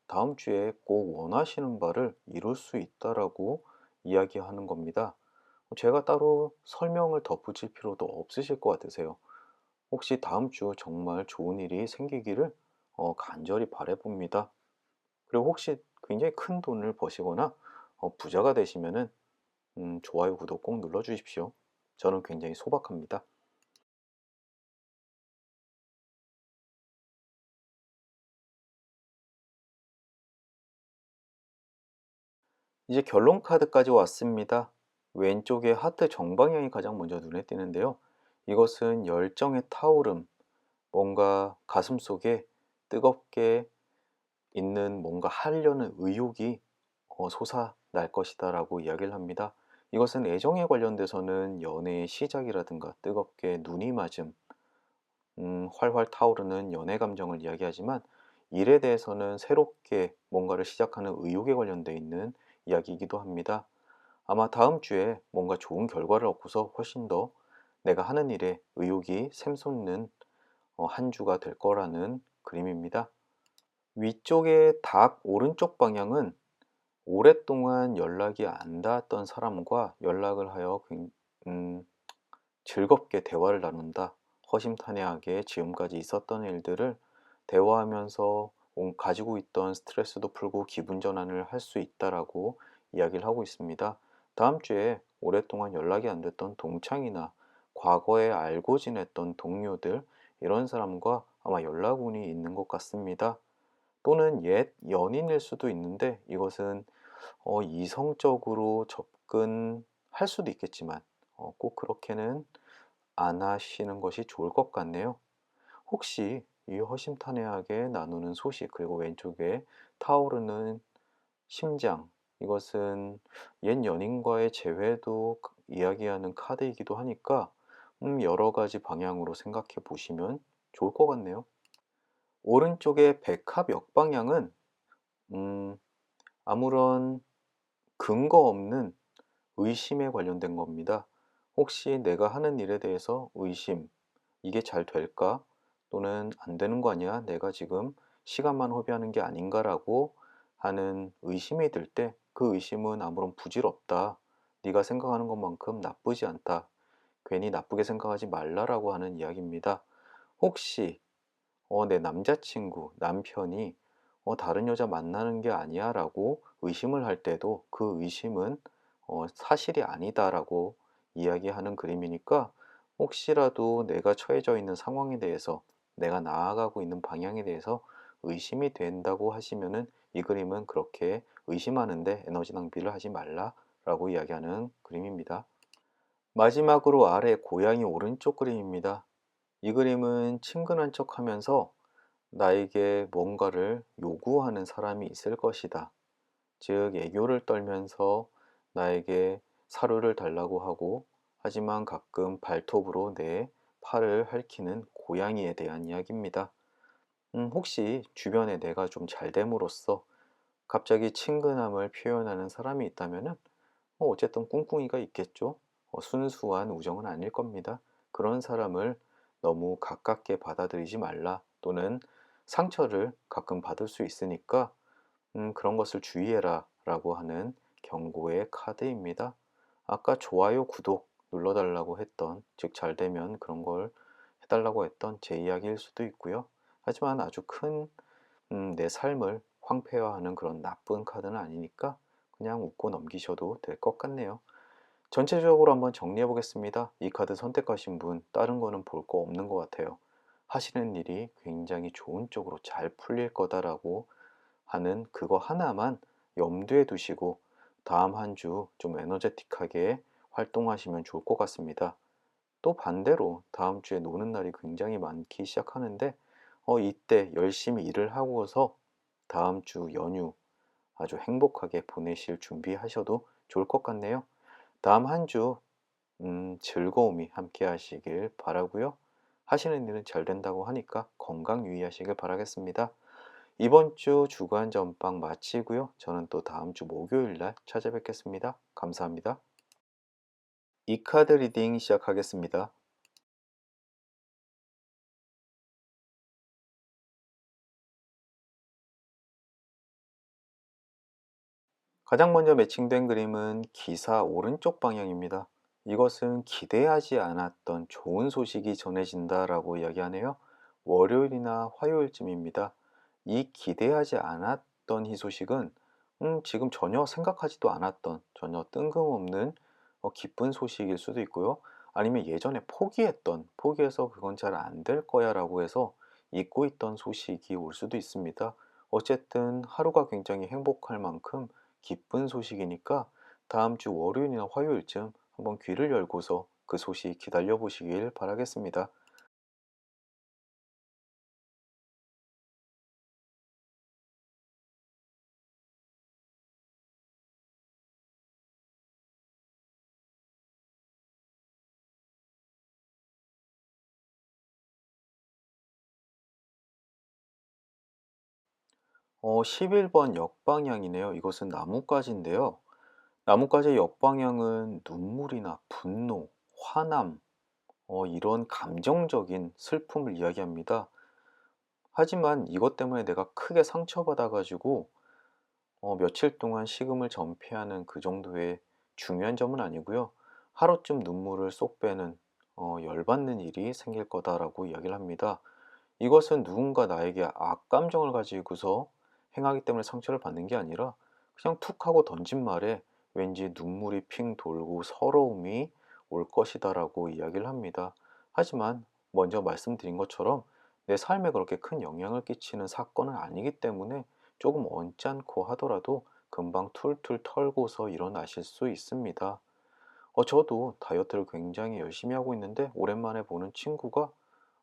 다음 주에 꼭 원하시는 바를 이룰 수 있다라고 이야기하는 겁니다. 제가 따로 설명을 덧붙일 필요도 없으실 것 같으세요. 혹시 다음 주 정말 좋은 일이 생기기를 간절히 바라봅니다. 그리고 혹시 굉장히 큰 돈을 버시거나 부자가 되시면은 좋아요, 구독 꼭 눌러주십시오. 저는 굉장히 소박합니다. 이제 결론 카드까지 왔습니다. 왼쪽에 하트 정방향이 가장 먼저 눈에 띄는데요. 이것은 열정의 타오름, 뭔가 가슴속에 뜨겁게 있는 뭔가 하려는 의욕이 솟아날 것이다 라고 이야기를 합니다. 이것은 애정에 관련돼서는 연애의 시작이라든가 뜨겁게 눈이 맞음, 활활 타오르는 연애 감정을 이야기하지만 일에 대해서는 새롭게 뭔가를 시작하는 의욕에 관련돼 있는 이야기이기도 합니다. 아마 다음 주에 뭔가 좋은 결과를 얻고서 훨씬 더 내가 하는 일에 의욕이 샘솟는 한 주가 될 거라는 그림입니다. 위쪽의 닭 오른쪽 방향은 오랫동안 연락이 안 닿았던 사람과 연락을 하여 즐겁게 대화를 나눈다. 허심탄회하게 지금까지 있었던 일들을 대화하면서 가지고 있던 스트레스도 풀고 기분 전환을 할 수 있다라고 이야기를 하고 있습니다. 다음 주에 오랫동안 연락이 안 됐던 동창이나 과거에 알고 지냈던 동료들, 이런 사람과 아마 연락운이 있는 것 같습니다. 또는 옛 연인일 수도 있는데 이것은 이성적으로 접근할 수도 있겠지만 꼭 그렇게는 안 하시는 것이 좋을 것 같네요. 혹시 이 허심탄회하게 나누는 소식, 그리고 왼쪽에 타오르는 심장, 이것은 옛 연인과의 재회도 이야기하는 카드이기도 하니까 여러 가지 방향으로 생각해 보시면 좋을 것 같네요. 오른쪽의 백합 역방향은 음, 아무런 근거 없는 의심에 관련된 겁니다. 혹시 내가 하는 일에 대해서 의심, 이게 잘 될까? 또는 안 되는 거 아니야? 내가 지금 시간만 허비하는 게 아닌가라고 하는 의심이 들 때 그 의심은 아무런 부질 없다. 네가 생각하는 것만큼 나쁘지 않다. 괜히 나쁘게 생각하지 말라라고 하는 이야기입니다. 혹시 내 남자친구, 남편이 다른 여자 만나는 게 아니야 라고 의심을 할 때도 그 의심은 사실이 아니다라고 이야기하는 그림이니까 혹시라도 내가 처해져 있는 상황에 대해서 내가 나아가고 있는 방향에 대해서 의심이 된다고 하시면은 이 그림은 그렇게 의심하는데 에너지 낭비를 하지 말라라고 이야기하는 그림입니다. 마지막으로 아래 고양이 오른쪽 그림입니다. 이 그림은 친근한 척 하면서 나에게 뭔가를 요구하는 사람이 있을 것이다. 즉, 애교를 떨면서 나에게 사료를 달라고 하고, 하지만 가끔 발톱으로 내 팔을 핥히는 고양이에 대한 이야기입니다. 혹시 주변에 내가 좀 잘 됨으로써 갑자기 친근함을 표현하는 사람이 있다면은 어쨌든 꿍꿍이가 있겠죠. 순수한 우정은 아닐 겁니다. 그런 사람을 너무 가깝게 받아들이지 말라, 또는 상처를 가끔 받을 수 있으니까 그런 것을 주의해라 라고 하는 경고의 카드입니다. 아까 좋아요, 구독 눌러달라고 했던, 즉 잘되면 그런 걸 해달라고 했던 제 이야기일 수도 있고요. 하지만 아주 큰 내 삶을 황폐화하는 그런 나쁜 카드는 아니니까 그냥 웃고 넘기셔도 될 것 같네요. 전체적으로 한번 정리해 보겠습니다. 이 카드 선택하신 분, 다른 거는 볼 거 없는 것 같아요. 하시는 일이 굉장히 좋은 쪽으로 잘 풀릴 거다라고 하는 그거 하나만 염두에 두시고 다음 한 주 좀 에너제틱하게 활동하시면 좋을 것 같습니다. 또 반대로 다음 주에 노는 날이 굉장히 많기 시작하는데 이때 열심히 일을 하고서 다음 주 연휴 아주 행복하게 보내실 준비하셔도 좋을 것 같네요. 다음 한 주 즐거움이 함께 하시길 바라고요. 하시는 일은 잘 된다고 하니까 건강 유의하시길 바라겠습니다. 이번 주 주간 전방 마치고요. 저는 또 다음 주 목요일 날 찾아뵙겠습니다. 감사합니다. 이 카드 리딩 시작하겠습니다. 가장 먼저 매칭된 그림은 기사 오른쪽 방향입니다. 이것은 기대하지 않았던 좋은 소식이 전해진다라고 이야기하네요. 월요일이나 화요일쯤입니다. 이 기대하지 않았던 이 소식은 지금 전혀 생각하지도 않았던 전혀 뜬금없는 기쁜 소식일 수도 있고요. 아니면 예전에 포기해서 그건 잘 안 될 거야 라고 해서 잊고 있던 소식이 올 수도 있습니다. 어쨌든 하루가 굉장히 행복할 만큼 기쁜 소식이니까 다음 주 월요일이나 화요일쯤 한번 귀를 열고서 그 소식 기다려 보시길 바라겠습니다. 어, 11번 역방향이네요. 이것은 나뭇가지인데요. 나뭇가지의 역방향은 눈물이나 분노, 화남, 이런 감정적인 슬픔을 이야기합니다. 하지만 이것 때문에 내가 크게 상처받아가지고 며칠 동안 식음을 전폐하는 그 정도의 중요한 점은 아니고요. 하루쯤 눈물을 쏙 빼는 열받는 일이 생길 거다라고 이야기를 합니다. 이것은 누군가 나에게 악감정을 가지고서 행하기 때문에 상처를 받는 게 아니라 그냥 툭 하고 던진 말에 왠지 눈물이 핑 돌고 서러움이 올 것이다라고 이야기를 합니다. 하지만 먼저 말씀드린 것처럼 내 삶에 그렇게 큰 영향을 끼치는 사건은 아니기 때문에 조금 언짢고 하더라도 금방 툴툴 털고서 일어나실 수 있습니다. 저도 다이어트를 굉장히 열심히 하고 있는데 오랜만에 보는 친구가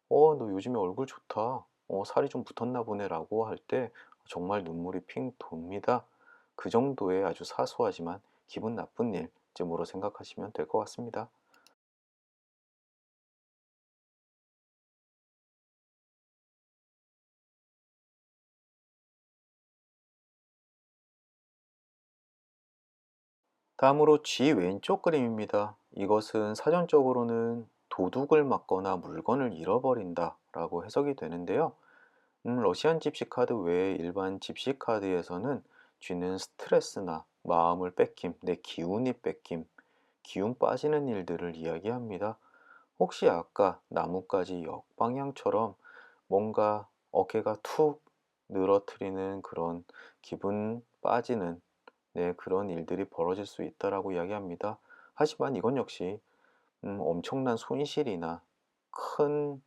너 요즘에 얼굴 좋다. 살이 좀 붙었나 보네라고 할 때 정말 눈물이 핑 돕니다. 그 정도의 아주 사소하지만 기분 나쁜 일쯤으로 생각하시면 될 것 같습니다. 다음으로 G 왼쪽 그림입니다. 이것은 사전적으로는 도둑을 맞거나 물건을 잃어버린다 라고 해석이 되는데요. 러시안 집시 카드 외에 일반 집시 카드에서는 G는 스트레스나 마음을 뺏김, 내 기운이 뺏김, 기운 빠지는 일들을 이야기합니다. 혹시 아까 나뭇가지 역방향처럼 뭔가 어깨가 툭 늘어뜨리는 그런 기분 빠지는 그런 일들이 벌어질 수 있다라고 이야기합니다. 하지만 이건 역시 엄청난 손실이나 큰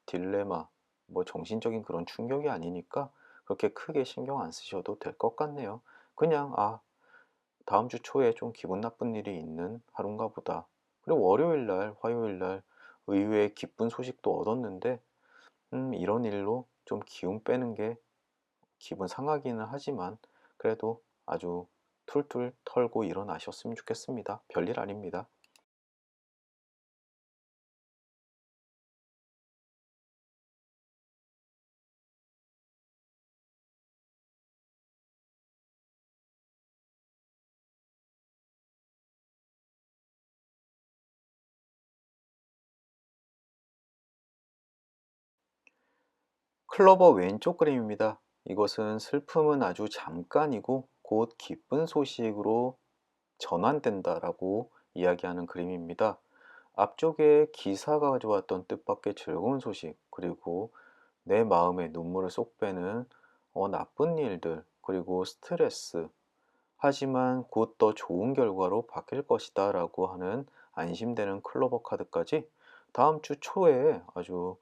딜레마, 뭐 정신적인 그런 충격이 아니니까 그렇게 크게 신경 안 쓰셔도 될 것 같네요. 그냥 다음 주 초에 좀 기분 나쁜 일이 있는 하루인가 보다. 그리고 월요일 날, 화요일 날 의외의 기쁜 소식도 얻었는데 이런 일로 좀 기운 빼는 게 기분 상하기는 하지만 그래도 아주 툴툴 털고 일어나셨으면 좋겠습니다. 별일 아닙니다. 클로버 왼쪽 그림입니다. 이것은 슬픔은 아주 잠깐이고 곧 기쁜 소식으로 전환된다라고 이야기하는 그림입니다. 앞쪽에 기사가 가져왔던 뜻밖의 즐거운 소식, 그리고 내 마음에 눈물을 쏙 빼는 나쁜 일들, 그리고 스트레스, 하지만 곧 더 좋은 결과로 바뀔 것이다 라고 하는 안심되는 클로버 카드까지 다음 주 초에 아주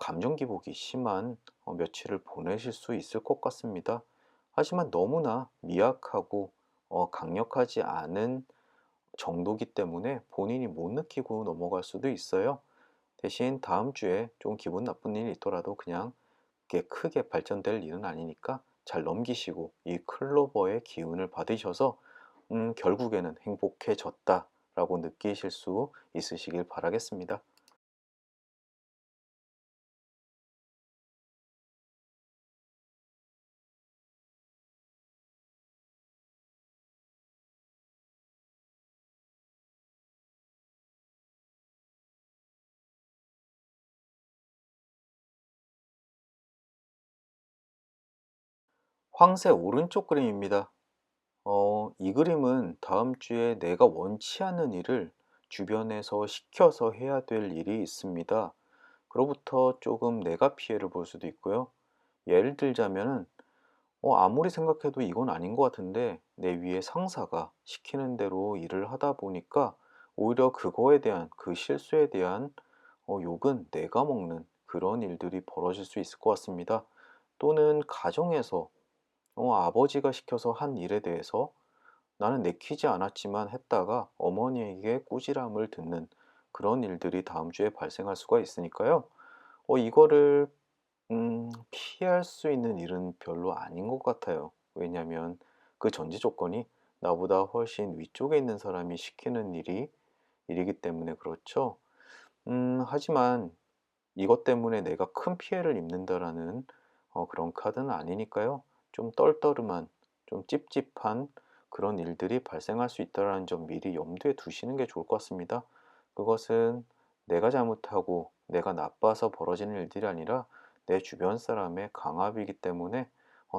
감정 기복이 심한 며칠을 보내실 수 있을 것 같습니다. 하지만 너무나 미약하고 강력하지 않은 정도기 때문에 본인이 못 느끼고 넘어갈 수도 있어요. 대신 다음 주에 좀 기분 나쁜 일이 있더라도 그냥 그게 크게 발전될 일은 아니니까 잘 넘기시고 이 클로버의 기운을 받으셔서 결국에는 행복해졌다라고 느끼실 수 있으시길 바라겠습니다. 황새 오른쪽 그림입니다. 이 그림은 다음 주에 내가 원치 않는 일을 주변에서 시켜서 해야 될 일이 있습니다. 그로부터 조금 내가 피해를 볼 수도 있고요. 예를 들자면은 아무리 생각해도 이건 아닌 것 같은데 내 위에 상사가 시키는 대로 일을 하다 보니까 오히려 그거에 대한 그 실수에 대한 욕은 내가 먹는 그런 일들이 벌어질 수 있을 것 같습니다. 또는 가정에서 아버지가 시켜서 한 일에 대해서 나는 내키지 않았지만 했다가 어머니에게 꾸지람을 듣는 그런 일들이 다음 주에 발생할 수가 있으니까요. 이거를 피할 수 있는 일은 별로 아닌 것 같아요. 왜냐하면 그 전제 조건이 나보다 훨씬 위쪽에 있는 사람이 시키는 일이기 때문에 그렇죠. 하지만 이것 때문에 내가 큰 피해를 입는다라는 그런 카드는 아니니까요. 좀 떨떠름한, 좀 찝찝한 그런 일들이 발생할 수 있다는 점 미리 염두에 두시는 게 좋을 것 같습니다. 그것은 내가 잘못하고 내가 나빠서 벌어지는 일들이 아니라 내 주변 사람의 강압이기 때문에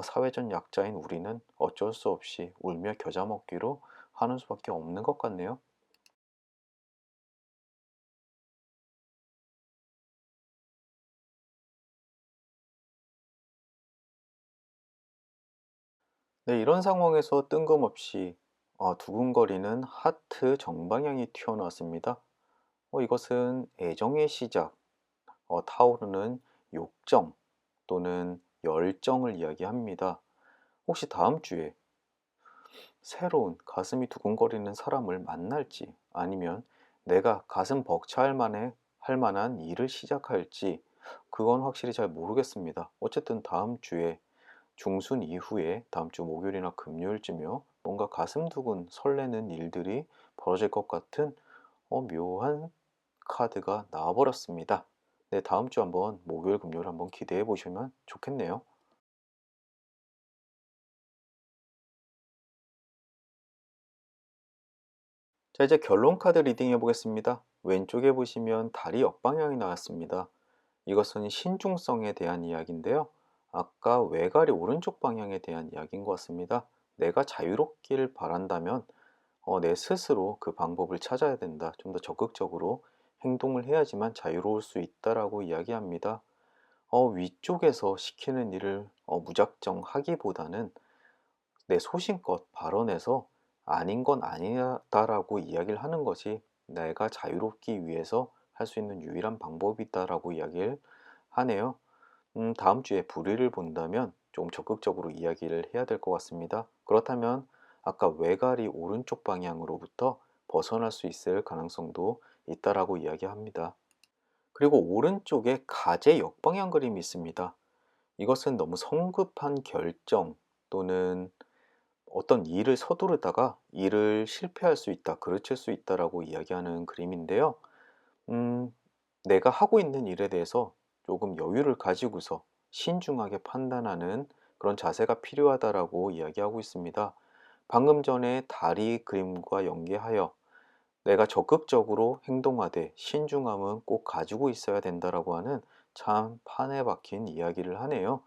사회적 약자인 우리는 어쩔 수 없이 울며 겨자 먹기로 하는 수밖에 없는 것 같네요. 네, 이런 상황에서 뜬금없이 두근거리는 하트 정방향이 튀어나왔습니다. 이것은 애정의 시작, 타오르는 욕정 또는 열정을 이야기합니다. 혹시 다음 주에 새로운 가슴이 두근거리는 사람을 만날지 아니면 내가 가슴 벅차할 할 만한 일을 시작할지 그건 확실히 잘 모르겠습니다. 어쨌든 다음 주에 중순 이후에 다음 주 목요일이나 금요일쯤이요. 뭔가 가슴 두근 설레는 일들이 벌어질 것 같은 묘한 카드가 나와버렸습니다. 네, 다음 주 한번 목요일, 금요일 한번 기대해 보시면 좋겠네요. 자, 이제 결론 카드 리딩 해보겠습니다. 왼쪽에 보시면 달이 역방향이 나왔습니다. 이것은 신중성에 대한 이야기인데요. 아까 외갈이 오른쪽 방향에 대한 이야기인 것 같습니다. 내가 자유롭기를 바란다면 내 스스로 그 방법을 찾아야 된다. 좀 더 적극적으로 행동을 해야지만 자유로울 수 있다라고 이야기합니다. 위쪽에서 시키는 일을 무작정 하기보다는 내 소신껏 발언해서 아닌 건 아니다라고 이야기를 하는 것이 내가 자유롭기 위해서 할 수 있는 유일한 방법이다라고 이야기를 하네요. 다음 주에 불의를 본다면 좀 적극적으로 이야기를 해야 될 것 같습니다. 그렇다면 아까 외갈이 오른쪽 방향으로부터 벗어날 수 있을 가능성도 있다라고 이야기합니다. 그리고 오른쪽에 가제 역방향 그림이 있습니다. 이것은 너무 성급한 결정 또는 어떤 일을 서두르다가 일을 실패할 수 있다, 그르칠 수 있다라고 이야기하는 그림인데요. 음, 내가 하고 있는 일에 대해서 조금 여유를 가지고서 신중하게 판단하는 그런 자세가 필요하다라고 이야기하고 있습니다. 방금 전에 다리 그림과 연계하여 내가 적극적으로 행동하되 신중함은 꼭 가지고 있어야 된다라고 하는 참 판에 박힌 이야기를 하네요.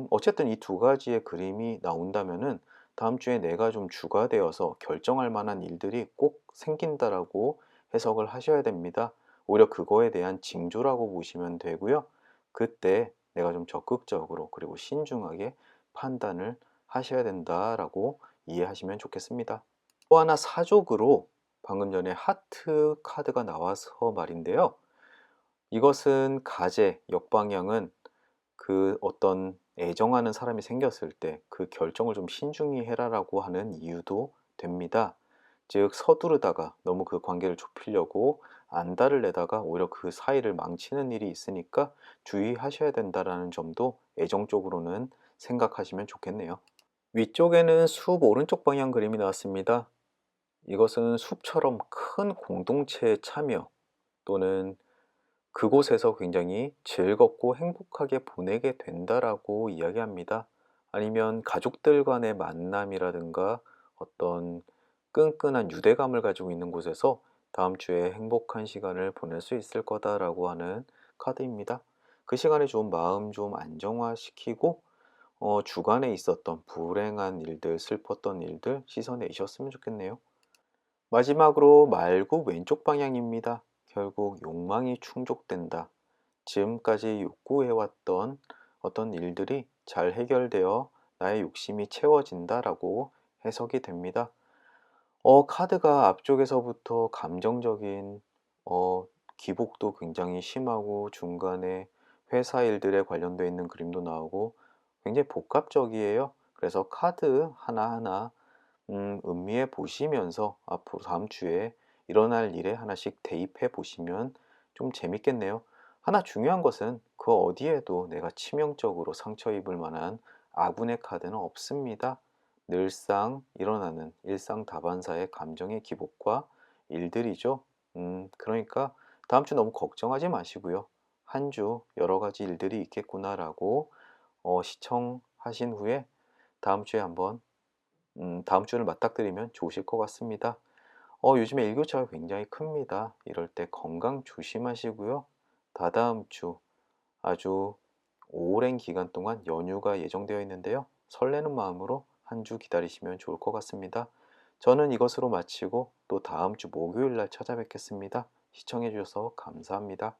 어쨌든 이 두 가지의 그림이 나온다면은 다음 주에 내가 좀 주가 되어서 결정할 만한 일들이 꼭 생긴다라고 해석을 하셔야 됩니다. 오히려 그거에 대한 징조라고 보시면 되고요. 그때 내가 좀 적극적으로 그리고 신중하게 판단을 하셔야 된다라고 이해하시면 좋겠습니다. 또 하나 사족으로 방금 전에 하트 카드가 나와서 말인데요. 이것은 가제 역방향은 그 어떤 애정하는 사람이 생겼을 때 그 결정을 좀 신중히 해라라고 하는 이유도 됩니다. 즉 서두르다가 너무 그 관계를 좁히려고 안달을 내다가 오히려 그 사이를 망치는 일이 있으니까 주의하셔야 된다라는 점도 애정적으로는 생각하시면 좋겠네요. 위쪽에는 숲 오른쪽 방향 그림이 나왔습니다. 이것은 숲처럼 큰 공동체의 참여 또는 그곳에서 굉장히 즐겁고 행복하게 보내게 된다라고 이야기합니다. 아니면 가족들 간의 만남이라든가 어떤 끈끈한 유대감을 가지고 있는 곳에서 다음 주에 행복한 시간을 보낼 수 있을 거다라고 하는 카드입니다. 그 시간에 좀 마음 좀 안정화시키고 주간에 있었던 불행한 일들, 슬펐던 일들 씻어내셨으면 좋겠네요. 마지막으로 말굽 왼쪽 방향입니다. 결국 욕망이 충족된다. 지금까지 욕구해왔던 어떤 일들이 잘 해결되어 나의 욕심이 채워진다라고 해석이 됩니다. 카드가 앞쪽에서부터 감정적인 기복도 굉장히 심하고 중간에 회사 일들에 관련되어 있는 그림도 나오고 굉장히 복합적이에요. 그래서 카드 하나하나 음미해 보시면서 앞으로 다음 주에 일어날 일에 하나씩 대입해 보시면 좀 재밌겠네요. 하나 중요한 것은 그 어디에도 내가 치명적으로 상처 입을 만한 아군의 카드는 없습니다. 늘상 일어나는 일상다반사의 감정의 기복과 일들이죠. 그러니까 다음 주 너무 걱정하지 마시고요. 한 주 여러 가지 일들이 있겠구나라고 시청하신 후에 다음 주에 한번 다음 주를 맞닥뜨리면 좋으실 것 같습니다. 요즘에 일교차가 굉장히 큽니다. 이럴 때 건강 조심하시고요. 다다음 주 아주 오랜 기간 동안 연휴가 예정되어 있는데요. 설레는 마음으로 한 주 기다리시면 좋을 것 같습니다. 저는 이것으로 마치고 또 다음 주 목요일 날 찾아뵙겠습니다. 시청해 주셔서 감사합니다.